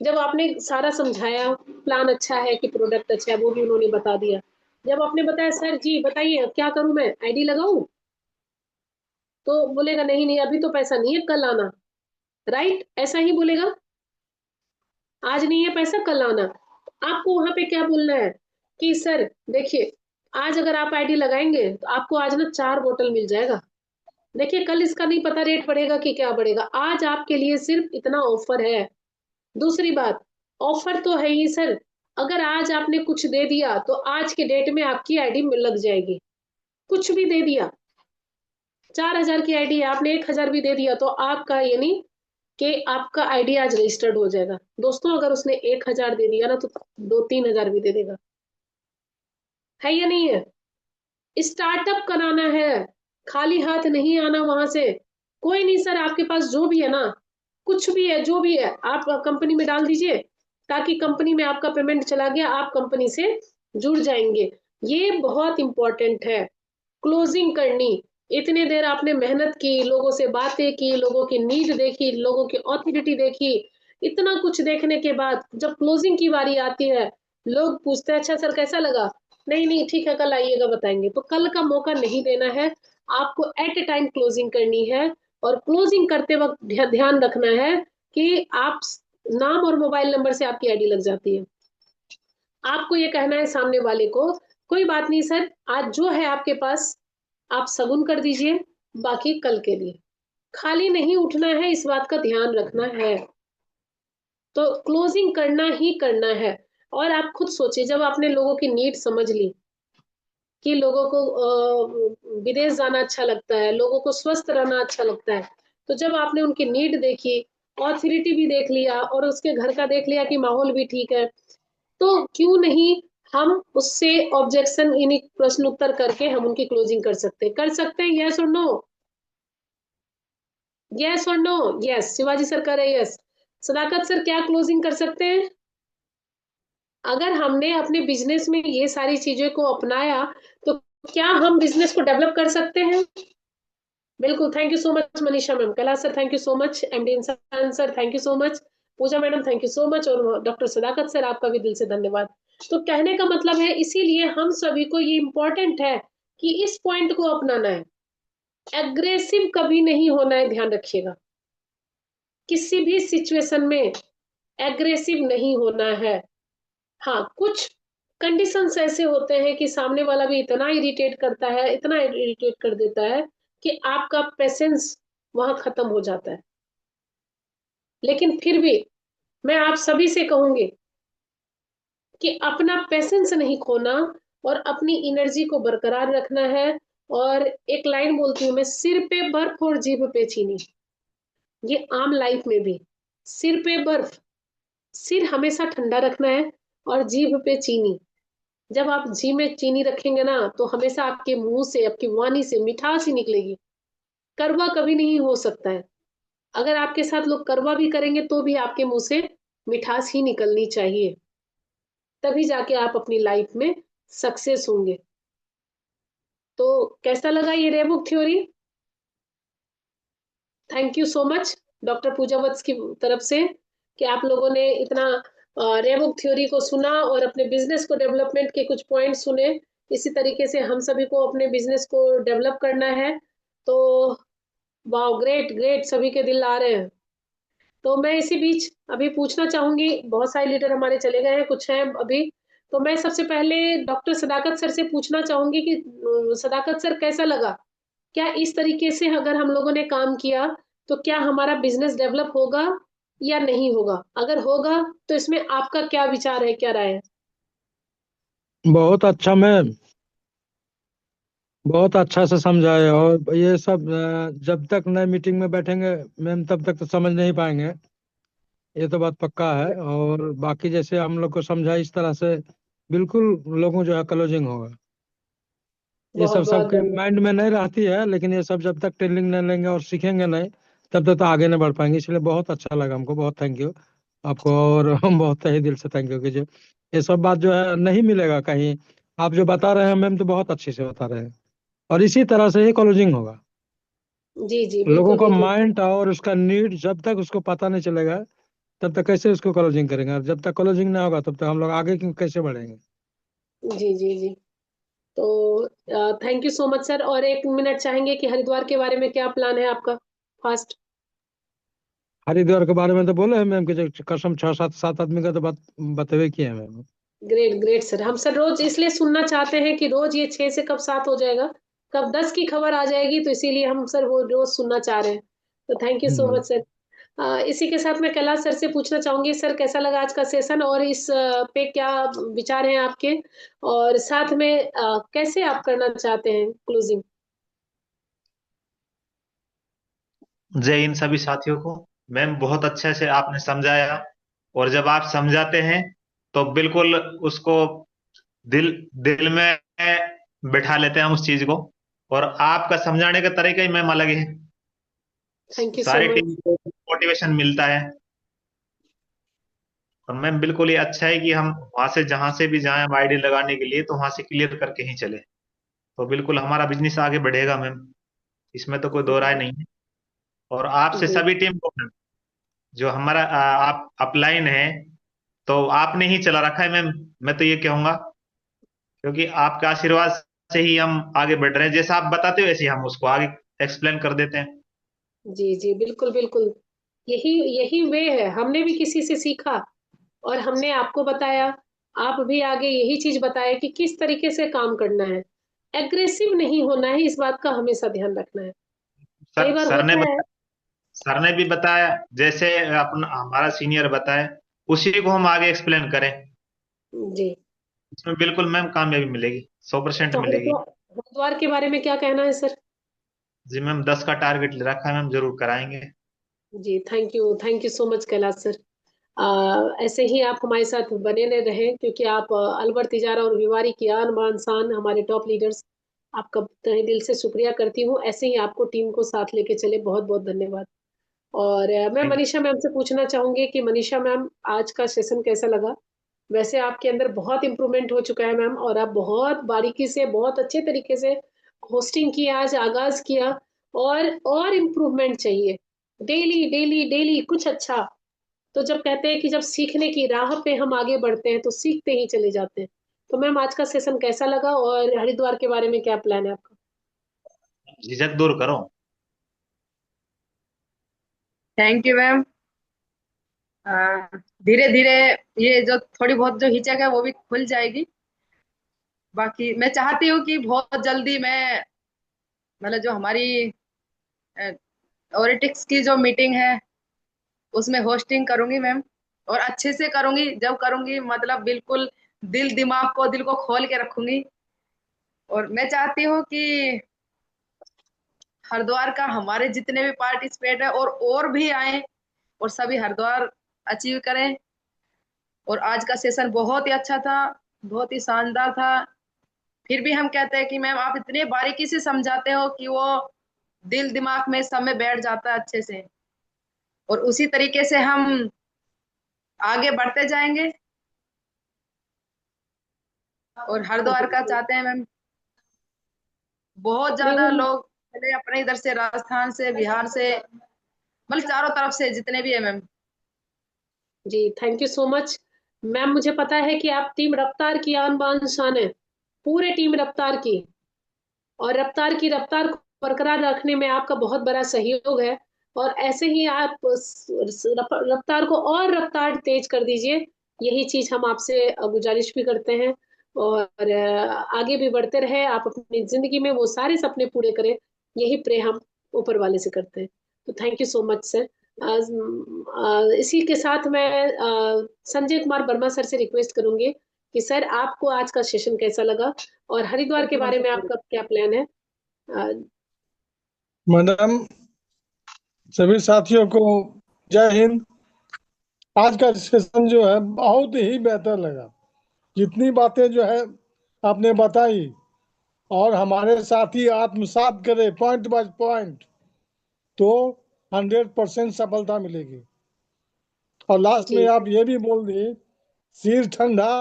जब आपने सारा समझाया, प्लान अच्छा है कि प्रोडक्ट अच्छा है वो भी उन्होंने बता दिया, जब आपने बताया सर जी बताइए क्या करूं मैं, आईडी लगाऊं, तो बोलेगा नहीं नहीं अभी तो पैसा नहीं है, कल आना। राइट, ऐसा ही बोलेगा, आज नहीं है पैसा कल आना। आपको वहां पे क्या बोलना है कि सर देखिए, आज अगर आप आईडी लगाएंगे तो आपको आज ना 4 बोतल मिल जाएगा। देखिए कल इसका नहीं पता रेट बढ़ेगा कि क्या बढ़ेगा, आज आपके लिए सिर्फ इतना ऑफर है। दूसरी बात, ऑफर तो है ही सर, अगर आज आपने कुछ दे दिया तो आज के डेट में आपकी आईडी लग जाएगी। कुछ भी दे दिया, 4,000 की आईडी है, आपने 1,000 भी दे दिया तो आपका यानी कि आपका आईडी आज रजिस्टर्ड हो जाएगा। दोस्तों अगर उसने 1,000 दे दिया ना तो 2-3 हजार भी दे देगा, है या नहीं है? स्टार्टअप कराना है, खाली हाथ नहीं आना वहां से। कोई नहीं सर, आपके पास जो भी है ना, कुछ भी है जो भी है आप कंपनी में डाल दीजिए, ताकि कंपनी में आपका पेमेंट चला गया आप कंपनी से जुड़ जाएंगे। ये बहुत इंपॉर्टेंट है, क्लोजिंग करनी। इतने देर आपने मेहनत की, लोगों से बातें की, लोगों की नीड देखी, लोगों की ऑथोरिटी देखी, इतना कुछ देखने के बाद जब क्लोजिंग की बारी आती है, लोग पूछते हैं अच्छा सर कैसा लगा, नहीं नहीं ठीक है कल आइएगा बताएंगे। तो कल का मौका नहीं देना है, आपको एट ए टाइम क्लोजिंग करनी है। और क्लोजिंग करते वक्त ध्यान रखना है कि आप नाम और मोबाइल नंबर से आपकी आईडी लग जाती है। आपको ये कहना है सामने वाले को कोई बात नहीं सर, आज जो है आपके पास आप सगुन कर दीजिए, बाकी कल के लिए। खाली नहीं उठना है, इस बात का ध्यान रखना है। तो क्लोजिंग करना ही करना है। और आप खुद सोचिए, जब आपने लोगों की नीड समझ ली कि लोगों को विदेश जाना अच्छा लगता है, लोगों को स्वस्थ रहना अच्छा लगता है, तो जब आपने उनकी नीड देखी, ऑथोरिटी भी देख लिया और उसके घर का देख लिया कि माहौल भी ठीक है, तो क्यों नहीं हम उससे ऑब्जेक्शन यानी प्रश्न उत्तर करके हम उनकी क्लोजिंग कर सकते हैं। यस और नो, यस और नो? यस, शिवाजी सर कह रहे हैं यस। सदाकत सर क्या क्लोजिंग कर सकते हैं? अगर हमने अपने बिजनेस में ये सारी चीजों को अपनाया तो क्या हम बिजनेस को डेवलप कर सकते हैं? बिल्कुल। Thank you so much Manisha ma'am, Kailash sir thank you so much, MD Insaan sir thank you so much, Pooja madam thank you so much, और डॉक्टर सदाकत सर आपका भी दिल से धन्यवाद। तो कहने का मतलब है, इसीलिए हम सभी को ये इंपॉर्टेंट है कि इस पॉइंट को अपनाना है। एग्रेसिव कभी नहीं होना है, ध्यान रखिएगा, किसी भी सिचुएशन में एग्रेसिव नहीं होना है। हाँ, कुछ कंडीशंस ऐसे होते हैं कि सामने वाला भी इतना इरिटेट करता है, इतना इरिटेट कर देता है कि आपका पेशेंस वहां खत्म हो जाता है। लेकिन फिर भी मैं आप सभी से कहूंगी कि अपना पेशेंस नहीं खोना और अपनी एनर्जी को बरकरार रखना है। और एक लाइन बोलती हूँ मैं, सिर पे बर्फ और जीभ पे चीनी। ये आम लाइफ में भी, सिर पे बर्फ, सिर हमेशा ठंडा रखना है, और जीभ पे चीनी। जब आप जीभ में चीनी रखेंगे ना तो हमेशा आपके मुंह से, आपकी वाणी से मिठास ही निकलेगी। कड़वा कभी नहीं हो सकता है। अगर आपके साथ लोग कड़वा भी करेंगे तो भी आपके मुंह से मिठास ही निकलनी चाहिए, तभी जाके आप अपनी लाइफ में सक्सेस होंगे। तो कैसा लगा ये RABOC theory? Thank you so much doctor Pooja Vats की तरफ से कि आप लोगों ने इतना रेबुक थ्योरी को सुना और अपने बिजनेस को डेवलपमेंट के कुछ पॉइंट सुने। इसी तरीके से हम सभी को अपने बिजनेस को डेवलप करना है। तो वाह, ग्रेट ग्रेट, सभी के दिल आ रहे हैं। तो मैं इसी बीच अभी पूछना चाहूंगी, बहुत सारे लीडर हमारे चले गए हैं, कुछ हैं अभी। तो मैं सबसे पहले डॉक्टर सदाकत सर से पूछना चाहूंगी कि सदाकत सर कैसा लगा? क्या इस तरीके से अगर हम लोगों ने काम किया तो क्या हमारा बिजनेस डेवलप होगा या नहीं होगा? अगर होगा तो इसमें आपका क्या विचार है, क्या राय है? बहुत अच्छा मैम, बहुत अच्छा से समझाए। और ये सब जब तक नए मीटिंग में बैठेंगे मैम तब तक तो समझ नहीं पाएंगे, ये तो बात पक्का है। और बाकी जैसे हम लोग को समझा इस तरह से बिल्कुल लोगों जो है क्लोजिंग होगा। ये सब बहुत बहुत सबके धन्यवाद। माइंड में नहीं रहती है, लेकिन ये सब जब तक ट्रेनिंग नहीं लेंगे और सीखेंगे नहीं तब तक तो आगे नहीं बढ़ पाएंगे। इसलिए बहुत अच्छा लगा हमको, बहुत थैंक यू आपको। और हम बहुत तहे दिल से थैंक यू कीजिए। ये सब बात जो है नहीं मिलेगा कहीं। आप जो बता रहे हैं मैम तो बहुत अच्छे से बता रहे हैं, और इसी तरह से ही क्लोजिंग होगा। जी जी लोगों बिल्कुल का बिल्कुल। माइंड और उसका नीड जब तक उसको पता नहीं चलेगा तब तक कैसे उसको क्लोजिंग करेंगे, और जब तक क्लोजिंग नहीं होगा तब तक हम लोग आगे कैसे बढ़ेंगे। जी जी जी तो thank you so much sir. और 1 मिनट चाहेंगे कि हरिद्वार के बारे में क्या प्लान है आपका, फास्ट। हरिद्वार के बारे में तो बोले हैं मैम कि जो कसम 6-7 आदमी का तो बात बतवे किए हैं मैम। Great great sir. हम सर रोज इसलिए सुनना चाहते हैं कि रोज ये 6 से कब 7 हो जाएगा, कब 10 की खबर आ जाएगी, तो इसीलिए हम सर वो रोज सुनना चाह रहे हैं। तो thank you so much sir. इसी के साथ मैं कैलाश सर से पूछना चाहूंगी, सर कैसा लगा आज का सेशन, और इस पे क्या विचार हैं आपके, और साथ में कैसे आप करना चाहते हैं क्लोजिंग। जय इन सभी साथियों को। मैम बहुत अच्छे से आपने समझाया, और जब आप समझाते हैं तो बिल्कुल उसको दिल दिल में बिठा लेते हैं हम उस चीज को, और आपका समझाने का तरीका ही मैम अलग है। थैंक यू सो सारी मच। टीम को मोटिवेशन मिलता है। और मैम बिल्कुल ये अच्छा है कि हम वहां से जहां से भी जाएं आईडी लगाने के लिए, तो वहां से क्लियर करके ही चले, तो बिल्कुल हमारा बिजनेस आगे बढ़ेगा मैम, इसमें तो कोई दो राय नहीं है। और आपसे जी सभी टीम को मैम, जो हमारा आप अपलाइन है, तो आपने ही चला रखा है मैम, मैं तो ये कहूंगा, क्योंकि आपके आशीर्वाद से ही हम आगे बढ़ रहे हैं। जैसा आप बताते हो वैसे ही हम उसको आगे एक्सप्लेन कर देते हैं। जी जी, बिल्कुल बिल्कुल। यही यही वे है, हमने भी किसी से सीखा और हमने आपको बताया, आप भी आगे यही चीज बताया कि किस तरीके से काम करना है। एग्रेसिव नहीं होना है, इस बात का हमेशा ध्यान रखना है। कई सर बार सर ने होता है। सर ने भी बताया, जैसे अपना हमारा सीनियर बताए उसी को हम आगे एक्सप्लेन करें, जी। इसमें बिल्कुल मैम कामयाबी मिलेगी, 100% तो मिलेगी। हरिद्वार हरिद्वार के बारे में क्या कहना है सर। जी मैम 10 का टारगेट ले रखा है मैम, जरूर कराएंगे। जी thank you so much Kailash sir. ऐसे ही आप हमारे साथ बने रहें, क्योंकि आप अलवर तिजारा और भिवारी की आन बान शान, हमारे टॉप लीडर्स। आपका तहे दिल से शुक्रिया करती हूँ, ऐसे ही आपको टीम को साथ लेके चले। बहुत बहुत धन्यवाद। और मैं थैंक मनीषा मैम से पूछना चाहूंगी कि मनीषा मैम, आज का सेशन कैसा लगा। वैसे आपके अंदर बहुत इम्प्रूवमेंट हो चुका है मैम, और आप बहुत बारीकी से, बहुत अच्छे तरीके से होस्टिंग की, आज आगाज किया। और इम्प्रूवमेंट चाहिए, डेली डेली डेली कुछ अच्छा। तो जब कहते हैं कि जब सीखने की राह पे हम आगे बढ़ते हैं तो सीखते ही चले जाते हैं। तो मैम आज का सेशन कैसा लगा, और हरिद्वार के बारे में क्या प्लान है आपका। झिझक दूर करो। Thank you ma'am. धीरे धीरे ये जो थोड़ी बहुत जो हिचक है वो भी खुल जाएगी। बाकी मैं चाहती हूँ कि बहुत जल्दी मैं, मतलब जो हमारी ओरेटिक्स की जो मीटिंग है उसमें होस्टिंग करूंगी मैम, और अच्छे से करूंगी। जब करूंगी मतलब बिल्कुल दिल को खोल के रखूंगी। और मैं चाहती हूँ कि हरिद्वार का हमारे जितने भी पार्टिसिपेट है और भी आए, और सभी हरिद्वार अचीव करें। और आज का सेशन बहुत ही अच्छा था, बहुत ही शानदार था। फिर भी हम कहते हैं कि मैम आप इतने बारीकी से समझाते हो कि वो दिल दिमाग में सब में बैठ जाता है अच्छे से, और उसी तरीके से हम आगे बढ़ते जाएंगे। और हरिद्वार का चाहते हैं मैम, बहुत नहीं ज्यादा लोग पहले अपने इधर से, राजस्थान से, बिहार से, मतलब चारों तरफ से जितने भी है मैम। जी thank you so much. Ma'am मुझे पता है कि आप टीम रफ्तार की आन बान शान है, पूरे टीम रफ्तार की। और रफ्तार को बरकरार रखने में आपका बहुत बड़ा सहयोग है। और ऐसे ही आप रफ्तार को और रफ्तार तेज कर दीजिए, यही चीज हम आपसे गुजारिश भी करते हैं। और आगे भी बढ़ते रहे आप अपनी जिंदगी में, वो सारे सपने पूरे करें, यही प्रे हम ऊपर वाले से करते हैं। तो thank you so much sir. इसी के साथ मैं संजय कुमार वर्मा सर से रिक्वेस्ट करूंगी कि सर आपको आज का सेशन कैसा लगा, और हरिद्वार के बारे में आपका क्या प्लान है। मैडम, सभी साथियों को जय हिंद। आज का सेशन जो है बहुत ही बेहतर लगा। जितनी बातें जो है आपने बताई, और हमारे साथी आत्मसात करे पॉइंट बाय पॉइंट, तो 100% सफलता मिलेगी। और लास्ट में जी आप ये भी बोल दिए, सिर ठंडा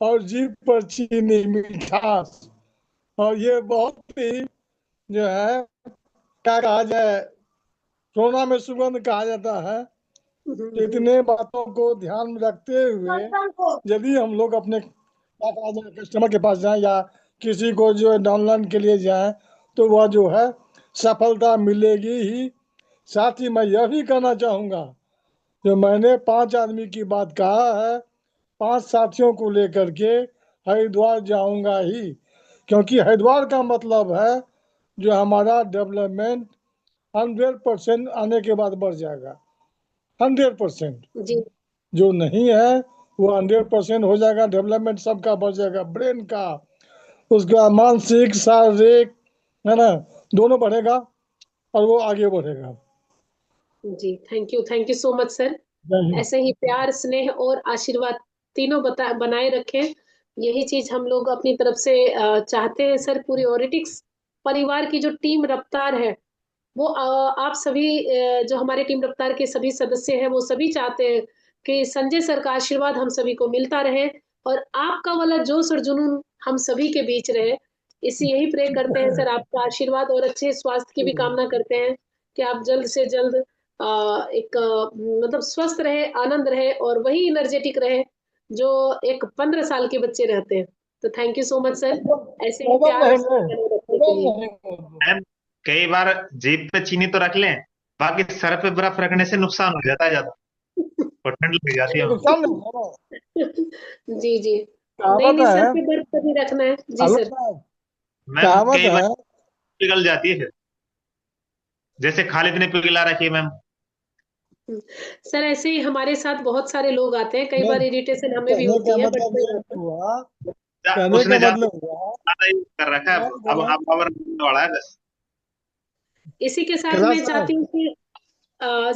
और जीभ पर चीनी मिठास। और ये बहुत ही जो है, क्या कहा जाए, सोना में सुगंध कहा जाता है। तो इतने बातों को ध्यान में रखते हुए यदि हम लोग अपने कस्टमर के पास जाएं या किसी को जो है डाउनलाइन के लिए जाए तो वह जो है सफलता मिलेगी ही। साथ ही मैं यह भी कहना चाहूँगा, जो मैंने 5 आदमी की बात कहा है, 5 साथियों को लेकर के हरिद्वार जाऊंगा ही, क्योंकि हरिद्वार का मतलब है जो हमारा डेवलपमेंट 100% आने के बाद बढ़ जाएगा। 100% जी जो नहीं है वो 100% हो जाएगा। डेवलपमेंट सबका बढ़ जाएगा, ब्रेन का, उसका मानसिक शारीरिक, है ना, दोनों बढ़ेगा और वो आगे बढ़ेगा। जी, thank you so much sir. जय हिंद। ऐसे ही प्यार, स्नेह और आशीर्वाद तीनों बनाए रखें। यही चीज हम लोग अपनी तरफ से चाहते हैं सर। पूरी ओरिटिक्स परिवार की जो टीम रफ्तार है, वो आप सभी जो हमारे टीम रफ्तार के सभी सदस्य हैं, वो सभी चाहते हैं कि संजय सर का आशीर्वाद हम सभी को मिलता रहे और आपका वाला जोश और जुनून हम सभी के बीच रहे। इसी यही प्रे करते हैं सर, आपका आशीर्वाद और अच्छे स्वास्थ्य की भी कामना करते हैं कि आप जल्द से जल्द एक मतलब स्वस्थ रहे, आनंद रहे और वही एनर्जेटिक रहे जो एक 15 साल के बच्चे रहते हैं। तो thank you so much sir, ऐसे ही बदल प्यार और रहेंगे, स्नेह बने रखने के बदल लिए। रहेंगे। मैम, कई बार जीभ पे चीनी तो रख लें, बाकी सर पे बर्फ रखने से नुकसान हो जाता है ज्यादा और ठंड लग जाती है। नुकसान नहीं होगा ना। जी जी, नहीं कहावत नहीं सर है, पे बर्फ कभी रखना है जी हेलो सर। साहब, मैम कहावत कई बार है। पिघल जाती है फिर, जैसे खालिद ने पिघला रखी है मैम। सर ऐसे ही हमारे साथ बहुत सारे लोग आते हैं, कई नहीं, बार इरिटेशन हमें भी कहने का होती है, बट मतलब कोई ये बात नहीं। हुआ, कहने उसने का ज्यादा मतलब हुआ, यूज कर रखा है, मैं अब पावर वाला है बस। इसी के साथ कैलाश मैं साहब, चाहती हूँ कि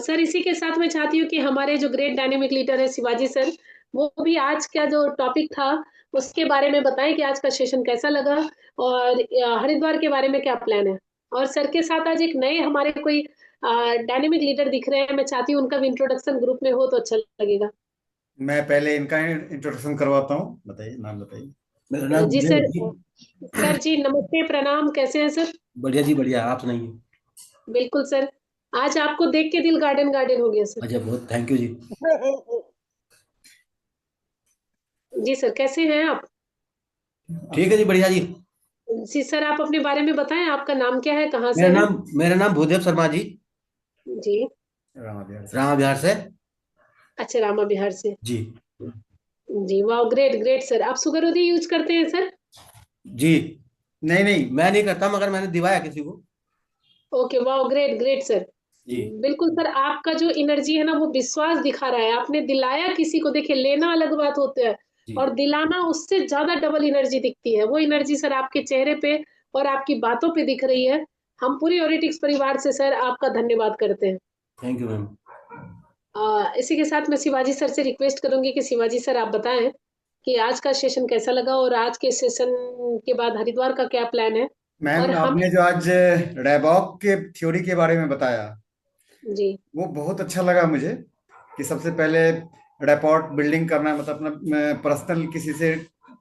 सर इसी के साथ मैं चाहती हूँ कि हमारे जो ग्रेट डायनेमिक लीडर है शिवाजी सर, वो भी आज का जो टॉपिक था उसके बारे में बताएं कि आज का सेशन कैसा लगा और हरिद्वार के बारे में क्या प्लान है। और सर के साथ आज एक नए हमारे कोई डायनेमिक लीडर दिख रहे हैं, मैं चाहती हूँ उनका भी इंट्रोडक्शन ग्रुप में हो तो अच्छा लगेगा। मैं पहले इनका इंट्रोडक्शन करवाता हूँ। बताइए, नाम बताइए। मेरा नाम जी विजय सर। है जी। सर जी नमस्ते, प्रणाम, कैसे हैं सर? बढ़िया जी, बढ़िया। आप सुनाइए। बिल्कुल सर, आज आपको देख के दिल गार्डन गार्डन हो गया सर। अच्छा, बहुत थैंक यू जी। जी सर, कैसे हैं आप? ठीक है जी, बढ़िया जी। जी सर, आप अपने बारे में बताएं, आपका नाम क्या है, कहाँ मेरा से हैं? नाम मेरा नाम भूदेव शर्मा जी। जी। रामा बिहार से। अच्छा, रामा बिहार से। जी। जी वाह, ग्रेट ग्रेट सर। आप सुगरउदी यूज करते हैं सर? जी। नहीं नहीं, मैं नहीं करता, मगर मैंने दिवाया किसी को। ओके, वाह, ग्रेट ग्रेट सर। जी। बिल्कुल सर, आपका जो एनर्जी है ना वो विश्वास दिखा रहा है, आपने दिलाया किसी को। देखिए, लेना अलग बात होता है जी। और दिलाना उससे ज्यादा डबल एनर्जी दिखती है। वो एनर्जी सर आपके चेहरे पे और आपकी बातों पे दिख रही है। हम पूरी ओरिटिक्स परिवार से सर आपका धन्यवाद करते हैं। Thank you ma'am. इसी के साथ मैं शिवाजी सर से रिक्वेस्ट करूंगी कि शिवाजी सर आप बताएं कि आज का सेशन कैसा लगा और आज के सेशन के बाद हरिद्वार का क्या प्लान है। और मैम, हम आपने जो आज रैबॉक के थ्योरी के बारे में बताया, जी वो बहुत अच्छा लगा मुझे। कि सबसे पहले रैपॉर्ट बिल्डिंग करना है, मतलब अपना पर्सनल किसी से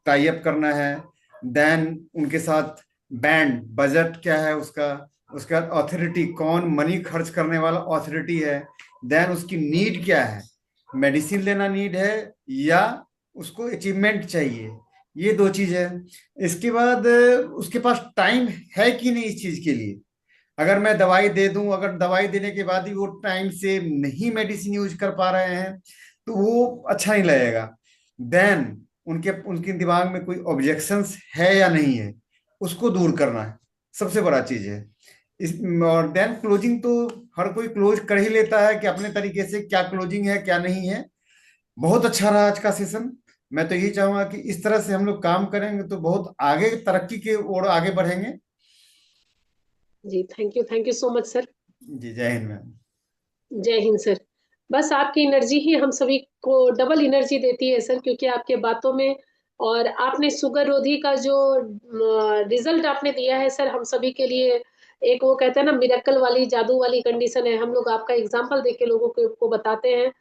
टाई अप करना है। देन उनके साथ बैंड बजट क्या है उसका, उसका अथॉरिटी कौन मनी खर्च करने वाला अथॉरिटी है। देन उसकी नीड क्या है, मेडिसिन लेना नीड है या उसको अचीवमेंट चाहिए। ये दो चीज है। इसके बाद उसके पास टाइम है कि नहीं इस चीज के लिए। अगर मैं दवाई दे दूं, अगर दवाई देने के बाद ही वो टाइम से नहीं मेडिसिन यूज कर पा रहे हैं, तो वो अच्छा नहीं लगेगा। देन उनके उनके दिमाग में कोई ऑब्जेक्शंस है या नहीं है, उसको दूर करना है, सबसे बड़ा चीज है। इस और देन क्लोजिंग तो हर कोई क्लोज कर ही लेता है कि अपने तरीके से क्या क्लोजिंग है क्या नहीं है। बहुत अच्छा रहा आज का सेशन। मैं तो यही चाहूंगा कि इस तरह से हम लोग काम करेंगे तो बहुत आगे तरक्की की ओर आगे बढ़ेंगे। जी, thank you so much sir. जी, जय हिंद मैम। जय हिंद सर। बस आपकी एनर्जी ही हम सभी को डबल एनर्जी देती है सर, क्योंकि आपके बातों में और आपने सुगर रोधी का जो रिजल्ट आपने दिया है सर, हम सभी के लिए एक वो कहते हैं ना मिरेकल वाली जादू वाली कंडीशन है। हम लोग आपका एग्जाम्पल देख के लोगों को बताते हैं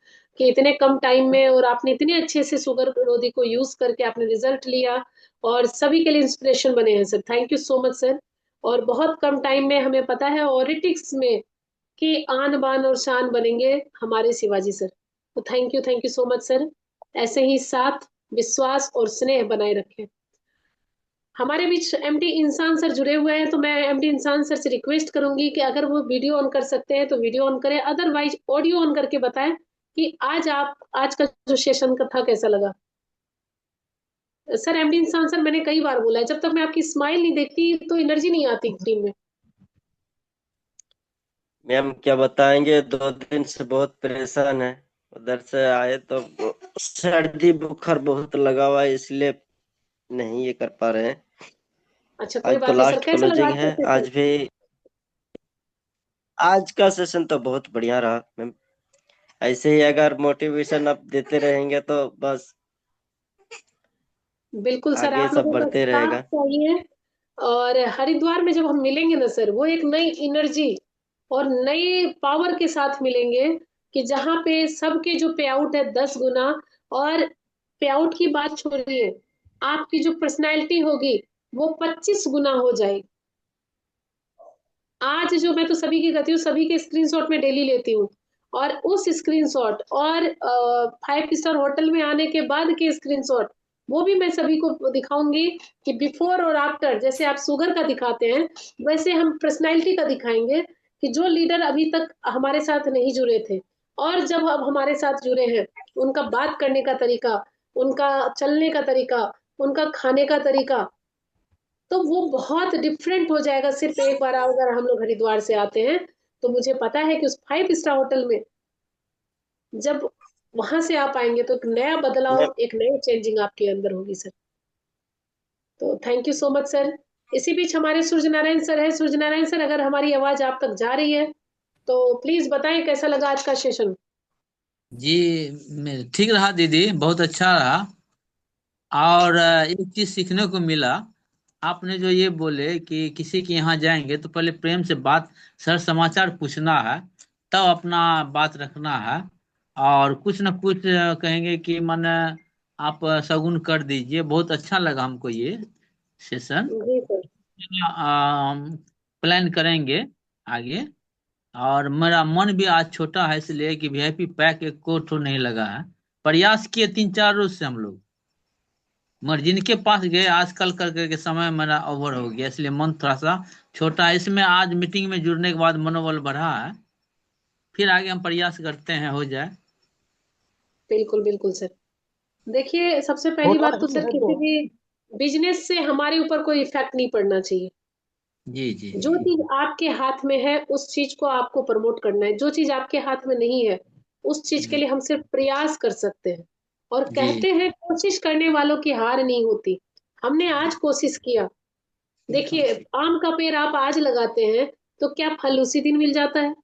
कि इतने कम टाइम में और आपने इतने अच्छे से सुगर रोधी को यूज करके आपने रिजल्ट लिया और सभी के लिए इंस्पिरेशन बने हैं sir. Thank you so much sir. और बहुत कम टाइम में हमें पता है ऑरिटिक्स में कि आन बान और शान बनेंगे हमारे शिवाजी सर। तो thank you so much sir. ऐसे ही साथ, विश्वास और स्नेह बनाए रखें। हमारे बीच एमडी इंसान सर जुड़े हुए हैं, तो मैं एमडी इंसान सर से रिक्वेस्ट करूंगी कि अगर वो वीडियो ऑन कर सकते हैं तो वीडियो ऑन करें, अदरवाइज ऑडियो ऑन करके बताएं कि आज का जो सेशन का था कैसा लगा। सर एमडी इंसान सर, मैंने कई बार बोला है, जब तक मैं आपकी स्माइल नहीं देखती तो एनर्जी नहीं आती टीम में। मैम क्या बताएंगे, 2 दिन से बहुत परेशान है। उधर से आए तो सर्दी बुखार बहुत लगा हुआ है, इसलिए नहीं ये कर पा रहे हैं। अच्छा कोई आज तो बात नहीं सर, लास्ट कैसा लगा क्लोजिंग आज है। का सेशन? आज का सेशन तो बहुत बढ़िया रहा मैम। ऐसे ही अगर मोटिवेशन आप देते रहेंगे तो बस बिल्कुल सर, आगे आप सब लोगों का बढ़ते साथ रहेगा। चाहिए। और हरिद्वार में जब हम मिलेंगे ना सर, वो एक नई एनर्जी और नई पावर के साथ मिलेंगे, कि जहाँ पे सबके जो पे आउट है 10 गुना, और पे आउट की बात छोड़िए, आपकी जो पर्सनैलिटी होगी वो 25 गुना हो जाएगी। आज जो मैं तो सभी की करती हूँ, सभी के स्क्रीनशॉट में डेली लेती हूँ, और उस स्क्रीनशॉट और 5 स्टार होटल में आने के बाद के स्क्रीनशॉट, वो भी मैं सभी को दिखाऊंगी कि बिफोर और आफ्टर, जैसे आप शुगर का दिखाते हैं वैसे हम पर्सनैलिटी का दिखाएंगे, कि जो लीडर अभी तक हमारे साथ नहीं जुड़े थे और जब अब हमारे साथ जुड़े हैं, उनका बात करने का तरीका, उनका चलने का तरीका, उनका खाने का तरीका, तो वो बहुत डिफरेंट हो जाएगा। सिर्फ एक बार अगर हम लोग हरिद्वार से आते हैं, तो मुझे पता है कि उस 5 स्टार होटल में जब वहां से आप आएंगे तो एक नया मैम बदलाव, एक नई चेंजिंग आपके अंदर होगी सर। तो thank you so much sir. इसी बीच हमारे सूर्य नारायण सर है। सूर्य नारायण सर, अगर हमारी आवाज आप तक जा रही है तो प्लीज बताएं कैसा लगा आज का सेशन। जी ठीक रहा दीदी, बहुत अच्छा रहा। और एक चीज सीखने को मिला। आपने जो ये बोले कि किसी के यहाँ जाएंगे तो पहले प्रेम से बात, सर समाचार पूछना है, तब अपना बात रखना है। और कुछ न कुछ कहेंगे कि मन आप शगुन कर दीजिए। बहुत अच्छा लगा हमको ये सेशन। जी सर। प्लान करेंगे आगे। और मेरा मन भी आज छोटा है, इसलिए कि वीआईपी पैक एक को ठो नहीं लगा है। प्रयास किए 3-4 रोज से हम लोग, मगर जिनके पास गए आजकल करके के समय मेरा ओवर हो गया, इसलिए मन थोड़ा सा छोटा है। इसमें आज मीटिंग में जुड़ने के बाद मनोबल बढ़ा है। फिर आगे हम प्रयास करते हैं हो जाए। बिल्कुल बिल्कुल सर। देखिए, सबसे पहली होता बात तो ही सर, है तो। किसी भी बिजनेस से हमारे ऊपर कोई इफेक्ट नहीं पड़ना चाहिए। जी जी जो जी। चीज आपके हाथ में है उस चीज को आपको प्रमोट करना है, जो चीज आपके हाथ में नहीं है उस चीज के लिए हम सिर्फ प्रयास कर सकते हैं। और जी कहते हैं कोशिश करने वालों की हार नहीं होती। हमने आज कोशिश किया। देखिए, आम का पेड़ आप आज लगाते हैं तो क्या फल उसी दिन मिल जाता है?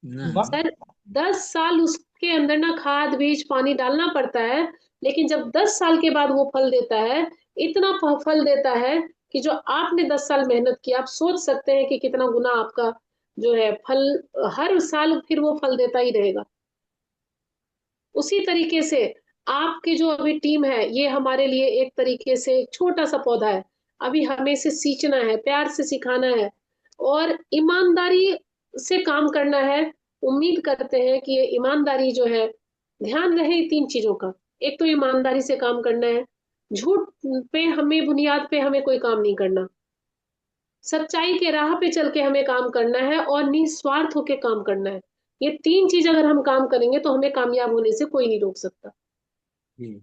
नहीं। सर 10 साल उसके अंदर ना खाद बीज पानी डालना पड़ता है, लेकिन जब 10 साल के बाद वो फल देता है, इतना फल देता है कि जो आपने 10 साल मेहनत की, आप सोच सकते हैं कि कितना गुना आपका जो है फल हर साल फिर वो फल देता ही रहेगा। उसी तरीके से आपकी जो अभी टीम है, ये हमारे लिए एक तरीके से एक छोटा सा पौधा है। अभी हमें इसे सींचना है, प्यार से सिखाना है और ईमानदारी से काम करना है। उम्मीद करते हैं कि ये ईमानदारी जो है, ध्यान रहे 3 चीजों का। एक तो ईमानदारी से काम करना है, झूठ पे हमें बुनियाद पे हमें कोई काम नहीं करना, सच्चाई के राह पे चल के हमें काम करना है और निस्वार्थ होके काम करना है। ये 3 चीज अगर हम काम करेंगे तो हमें कामयाब होने से कोई नहीं रोक सकता। जी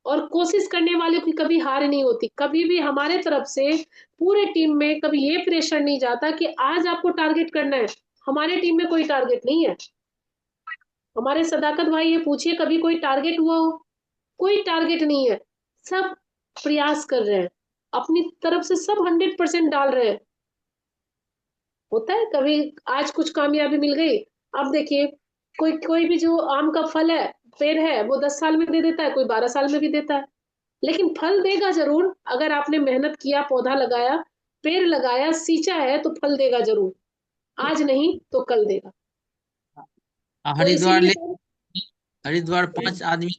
और कोशिश करने वालों की कभी हार नहीं होती। कभी भी हमारे तरफ से पूरे टीम में कभी ये प्रेशर नहीं जाता कि आज आपको टारगेट करना है। हमारे टीम में कोई टारगेट नहीं है। हमारे सदाकत भाई, ये पूछिए कभी कोई टारगेट हुआ हो? कोई टारगेट नहीं है। सब प्रयास कर रहे हैं, अपनी तरफ से सब 100% डाल रहे हैं। होता है कभी आज कुछ कामयाबी मिल गई। अब देखिए, कोई कोई भी जो आम का फल है, पेड़ है, वो 10 साल में दे देता है, कोई 12 साल में भी देता है, लेकिन फल देगा जरूर। अगर आपने मेहनत किया, पौधा लगाया, पेड़ लगाया, सींचा है, तो फल देगा जरूर। आज नहीं तो कल देगा। तो हरिद्वार इसीलिए ले, सर, हरिद्वार 5 आदमी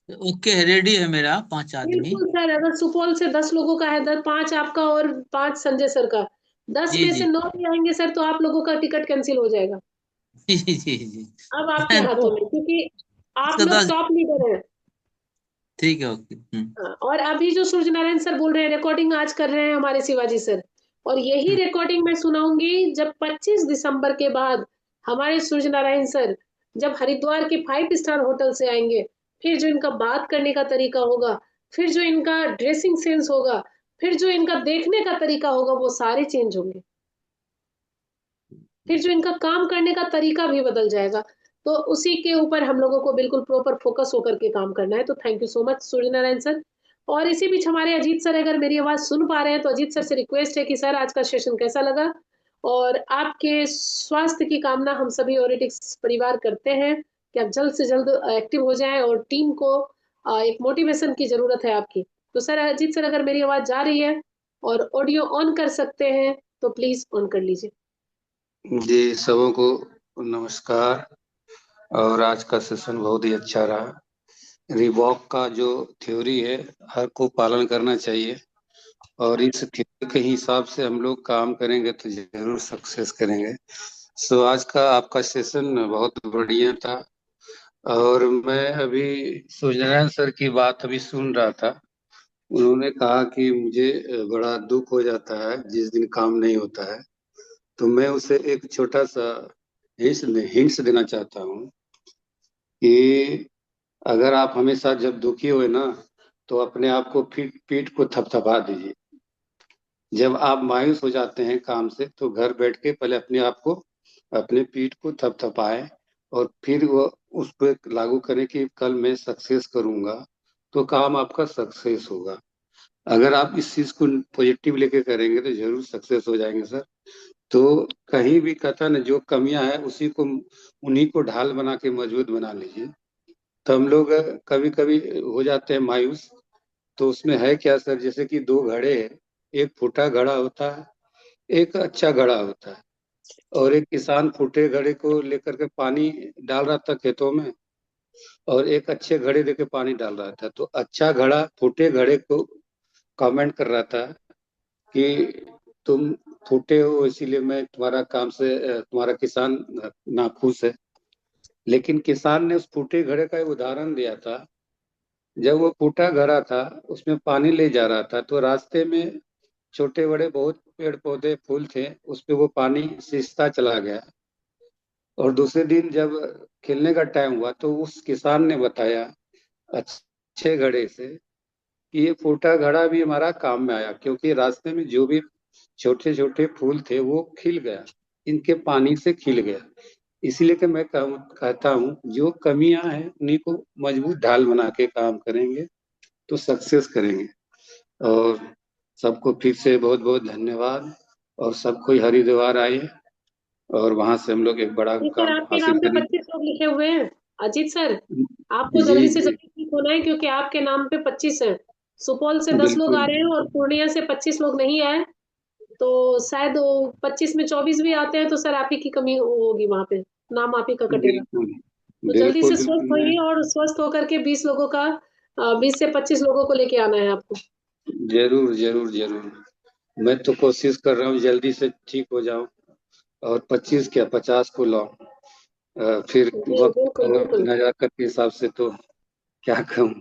तो ओके है, रेडी है मेरा 5 आदमी। बिल्कुल सर, अगर सुपौल से 10 लोगों का है, 5 आपका और 5 संजय सर का, 10 जी में से जी 9 भी आएंगे सर, तो आप लोगों का टिकट कैंसिल हो जाएगा। जी जी जी। अब आपके हाथों में, क्योंकि आप इसका लोग 10। टॉप लीडर हैं। ठीक है, ओके। और अभी जो सूर्य नारायण सर बोल रहे हैं, रिकॉर्डिंग आज कर रहे हैं हमारे शिवाजी सर, और यही रिकॉर्डिंग मैं सुनाऊंगी जब 25 दिसंबर के बाद हमारे सूर्य नारायण सर जब हरिद्वार के 5 स्टार होटल से आएंगे, फिर जो इनका बात करने का तरीका होगा, फिर जो इनका ड्रेसिंग सेंस होगा, फिर जो इनका देखने का तरीका होगा, वो सारे चेंज होंगे। फिर जो इनका काम करने का तरीका भी बदल जाएगा। तो उसी के ऊपर हम लोगों को बिल्कुल प्रॉपर फोकस होकर के काम करना है। तो thank you so much Surya Narayan sir. और इसी बीच हमारे अजीत सर अगर मेरी आवाज सुन पा रहे हैं तो अजीत सर से रिक्वेस्ट है कि सर आज का सेशन कैसा लगा, और आपके स्वास्थ्य की कामना हम सभी ओरेटिक्स परिवार करते हैं कि आप जल्द से जल्द एक्टिव हो जाएं, और टीम को एक मोटिवेशन की जरूरत है आपकी। तो सर अजीत सर अगर मेरी आवाज जा रही है और ऑडियो ऑन कर सकते हैं तो प्लीज ऑन कर लीजिए। जी, सबों को नमस्कार। और आज का सेशन बहुत ही अच्छा रहा। रिबॉक का जो थ्योरी है हर को पालन करना चाहिए, और इस थ्योरी के हिसाब से हम लोग काम करेंगे तो जरूर सक्सेस करेंगे। सो आज का आपका सेशन बहुत बढ़िया था। और मैं अभी सूर्यनारायण सर की बात अभी सुन रहा था। उन्होंने कहा कि मुझे बड़ा दुख हो जाता है जिस दिन काम नहीं होता है। तो मैं उसे एक छोटा सा हिंट्स देना चाहता हूँ कि अगर आप हमेशा जब दुखी हुए ना तो अपने आप को पीठ को थपथपा दीजिए। जब आप मायूस हो जाते हैं काम से तो घर बैठ के पहले अपने आप को अपने पीठ को थपथपाएं, और फिर वो उस पर लागू करें कि कल मैं सक्सेस करूंगा, तो काम आपका सक्सेस होगा। अगर आप इस चीज को पॉजिटिव लेके करेंगे तो जरूर सक्सेस हो जाएंगे सर। तो कहीं भी कहता ना जो कमियां है उन्हीं को ढाल बना के मजबूत बना लीजिए। तो हम लोग कभी कभी हो जाते हैं मायूस। तो उसमें है क्या सर, जैसे कि दो घड़े हैं, एक फूटा घड़ा होता है, एक अच्छा घड़ा होता है। और एक किसान फूटे घड़े को लेकर के पानी डाल रहा था खेतों में, और एक अच्छे घड़े लेके पानी डाल रहा था। तो अच्छा घड़ा फूटे घड़े को कमेंट कर रहा था कि तुम फूटे हो इसीलिए मैं तुम्हारा काम से तुम्हारा किसान नाखुश है। लेकिन किसान ने उस फूटे घड़े का एक उदाहरण दिया था। जब वो फूटा घड़ा था उसमें पानी ले जा रहा था तो रास्ते में छोटे बड़े बहुत पेड़ पौधे फूल थे, उस पे वो पानी सिसता चला गया। और दूसरे दिन जब खिलने का टाइम हुआ तो उस किसान ने बताया अच्छे घड़े से कि ये फूटा घड़ा भी हमारा काम में आया, क्योंकि रास्ते में जो भी छोटे छोटे फूल थे वो खिल गया, इनके पानी से खिल गया। इसीलिए कि मैं कहता हूँ जो कमियां हैं उन्हीं को मजबूत ढाल बना के काम करेंगे तो सक्सेस करेंगे। और सबको फिर से बहुत बहुत धन्यवाद। और सबको हरिद्वार आए और वहां से हम लोग एक बड़ा जी सर, काम आपके हासिल नाम पे करें। 25 लोग लिखे हुए हैं अजीत सर। आपको जी जल्दी से जी, जल्दी ठीक होना है क्योंकि आपके नाम पे 25 है। सुपौल से 10 लोग बिल्कुल। आ रहे हैं और पूर्णिया से 25 लोग नहीं आए, तो शायद 25 में 24 भी आते हैं, तो सर आप ही की कमी होगी वहां पे, नाम आप ही का कटेगा। बिल्कुल तो जल्दी बिल्कुल से बिल्कुल स्वस्थ मैं होइए और स्वस्थ होकर के 20 लोगों का 20 से 25 लोगों को लेके आना है आपको। जरूर जरूर जरूर, मैं तो कोशिश कर रहा हूँ जल्दी से ठीक हो जाऊं, और 25 क्या 50 को लाऊं। फिर जी वक्त बिल्कुल और बिल्कुल। नजाकत के हिसाब से तो क्या कहूँ।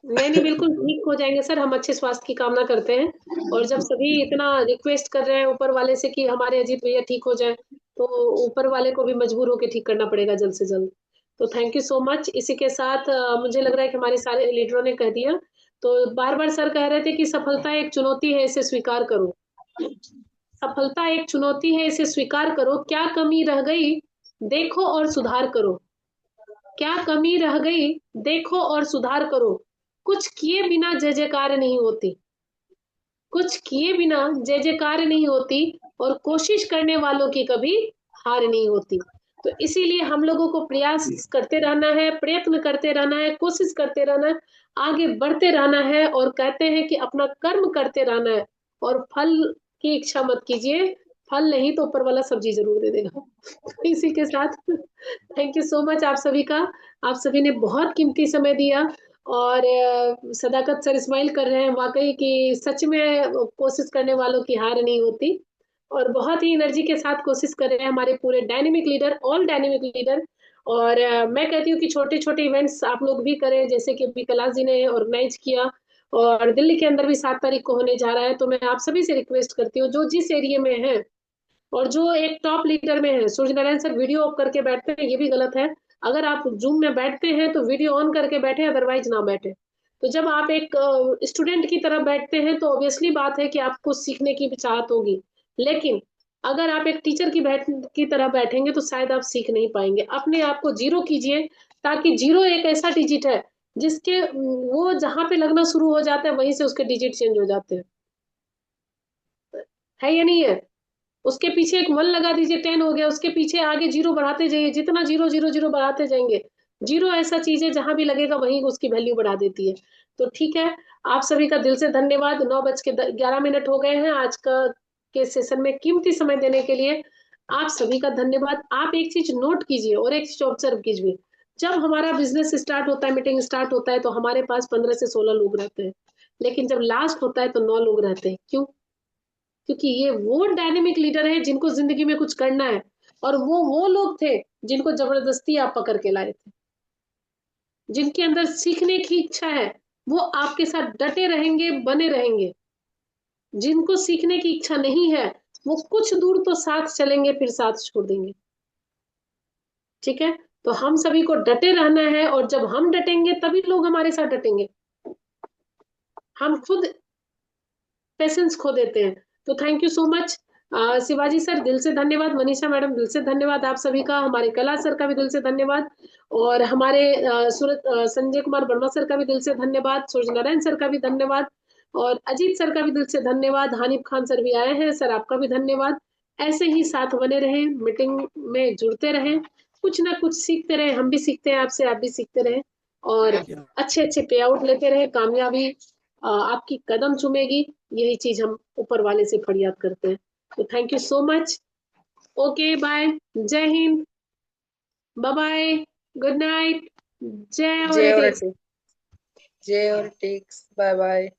नहीं नहीं, बिल्कुल ठीक हो जाएंगे सर, हम अच्छे स्वास्थ्य की कामना करते हैं। और जब सभी इतना रिक्वेस्ट कर रहे हैं ऊपर वाले से कि हमारे अजीत भैया ठीक हो जाए, तो ऊपर वाले को भी मजबूर होकर ठीक करना पड़ेगा जल्द से जल्द। तो थैंक यू सो मच। इसी के साथ मुझे लग रहा है कि हमारे सारे लीडरों ने कह दिया। तो बार बार सर कह रहे थे कि सफलता एक चुनौती है, इसे स्वीकार करो। सफलता एक चुनौती है, इसे स्वीकार करो। क्या कमी रह गई देखो और सुधार करो। क्या कमी रह गई देखो और सुधार करो। कुछ किए बिना जय जयकार नहीं होती। कुछ किए बिना जय जयकार नहीं होती, और कोशिश करने वालों की कभी हार नहीं होती। तो इसीलिए हम लोगों को प्रयास करते रहना है, प्रयत्न करते रहना है, कोशिश करते रहना है, आगे बढ़ते रहना है, और कहते हैं कि अपना कर्म करते रहना है, और फल की इच्छा मत कीजिए। फल नहीं तो ऊपर वाला सब्जी जरूर दे देगा। तो इसी के साथ थैंक यू सो मच आप सभी का। आप सभी ने बहुत कीमती समय दिया, और सदाकत सर स्माइल कर रहे हैं वाकई कि सच में कोशिश करने वालों की हार नहीं होती। और बहुत ही एनर्जी के साथ कोशिश कर रहे हैं हमारे पूरे dynamic leader, all dynamic leader. और मैं कहती हूँ कि छोटे छोटे इवेंट्स आप लोग भी करें, जैसे कि अभी कैलाश जी ने ऑर्गेनाइज किया और दिल्ली के अंदर भी 7 तारीख को होने जा रहा है। तो मैं आप सभी से रिक्वेस्ट करती हूँ जो जिस एरिया में है और जो एक टॉप लीडर में है। Surya Narayan sir video of करके बैठते हैं, ये भी गलत है। अगर आप जूम में बैठते हैं तो वीडियो ऑन करके बैठे, अदरवाइज ना बैठे। तो जब आप एक स्टूडेंट की तरह बैठते हैं तो ऑब्वियसली बात है कि आपको सीखने की भी चाहत होगी, लेकिन अगर आप एक टीचर की तरह बैठेंगे तो शायद आप सीख नहीं पाएंगे। अपने आप को जीरो कीजिए, ताकि जीरो एक ऐसा डिजिट है जिसके वो जहां पे लगना शुरू हो जाता है वहीं से उसके डिजिट चेंज हो जाते हैं, है या नहीं है? उसके पीछे एक 1 लगा दीजिए, 10 हो गया, उसके पीछे आगे जीरो बढ़ाते जाइए, जितना जीरो जीरो जीरो बढ़ाते जाएंगे। जीरो ऐसा चीज है जहां भी लगेगा वहीं उसकी वैल्यू बढ़ा देती है। तो ठीक है, आप सभी का दिल से धन्यवाद। 9:11 हो गए हैं आज का के सेशन में कीमती समय देने के लिए आप सभी का धन्यवाद। आप एक चीज नोट कीजिए और एक चीज ऑब्जर्व कीजिए, जब हमारा बिजनेस स्टार्ट होता है, मीटिंग स्टार्ट होता है, तो हमारे पास 15 से 16 लोग रहते हैं, लेकिन जब लास्ट होता है तो 9 लोग रहते हैं। क्यों? क्योंकि ये वो डायनेमिक लीडर है जिनको जिंदगी में कुछ करना है, और वो लोग थे जिनको जबरदस्ती आप पकड़ के लाए थे। जिनके अंदर सीखने की इच्छा है वो आपके साथ डटे रहेंगे, बने रहेंगे। जिनको सीखने की इच्छा नहीं है वो कुछ दूर तो साथ चलेंगे, फिर साथ छोड़ देंगे। ठीक है, तो हम सभी को डटे रहना है, और जब हम डटेंगे तभी लोग हमारे साथ डटेंगे। हम खुद पेशेंस खो देते हैं। तो thank you so much Shivaji sir, दिल से धन्यवाद। मनीषा मैडम, दिल से धन्यवाद आप सभी का। हमारे कला सर का भी दिल से धन्यवाद, और हमारे संजय कुमार वर्मा सर का भी दिल से धन्यवाद। सूर्य नारायण सर का भी धन्यवाद, और अजीत सर का भी दिल से धन्यवाद। हानिफ खान सर भी आए हैं, सर आपका भी धन्यवाद। ऐसे ही साथ बने रहें, मीटिंग में जुड़ते रहें, कुछ ना कुछ सीखते रहें। हम भी सीखते हैं आपसे, आप भी सीखते रहें, और अच्छे अच्छे पे आउट लेते रहे। कामयाबी आपकी कदम चूमेगी, यही चीज हम ऊपर वाले से फरियाद करते हैं। तो thank you so much. Okay, bye, जय Hind, bye bye, good night, जय जय और ओरेटेक्स। जय और टेक्स, बाय बाय।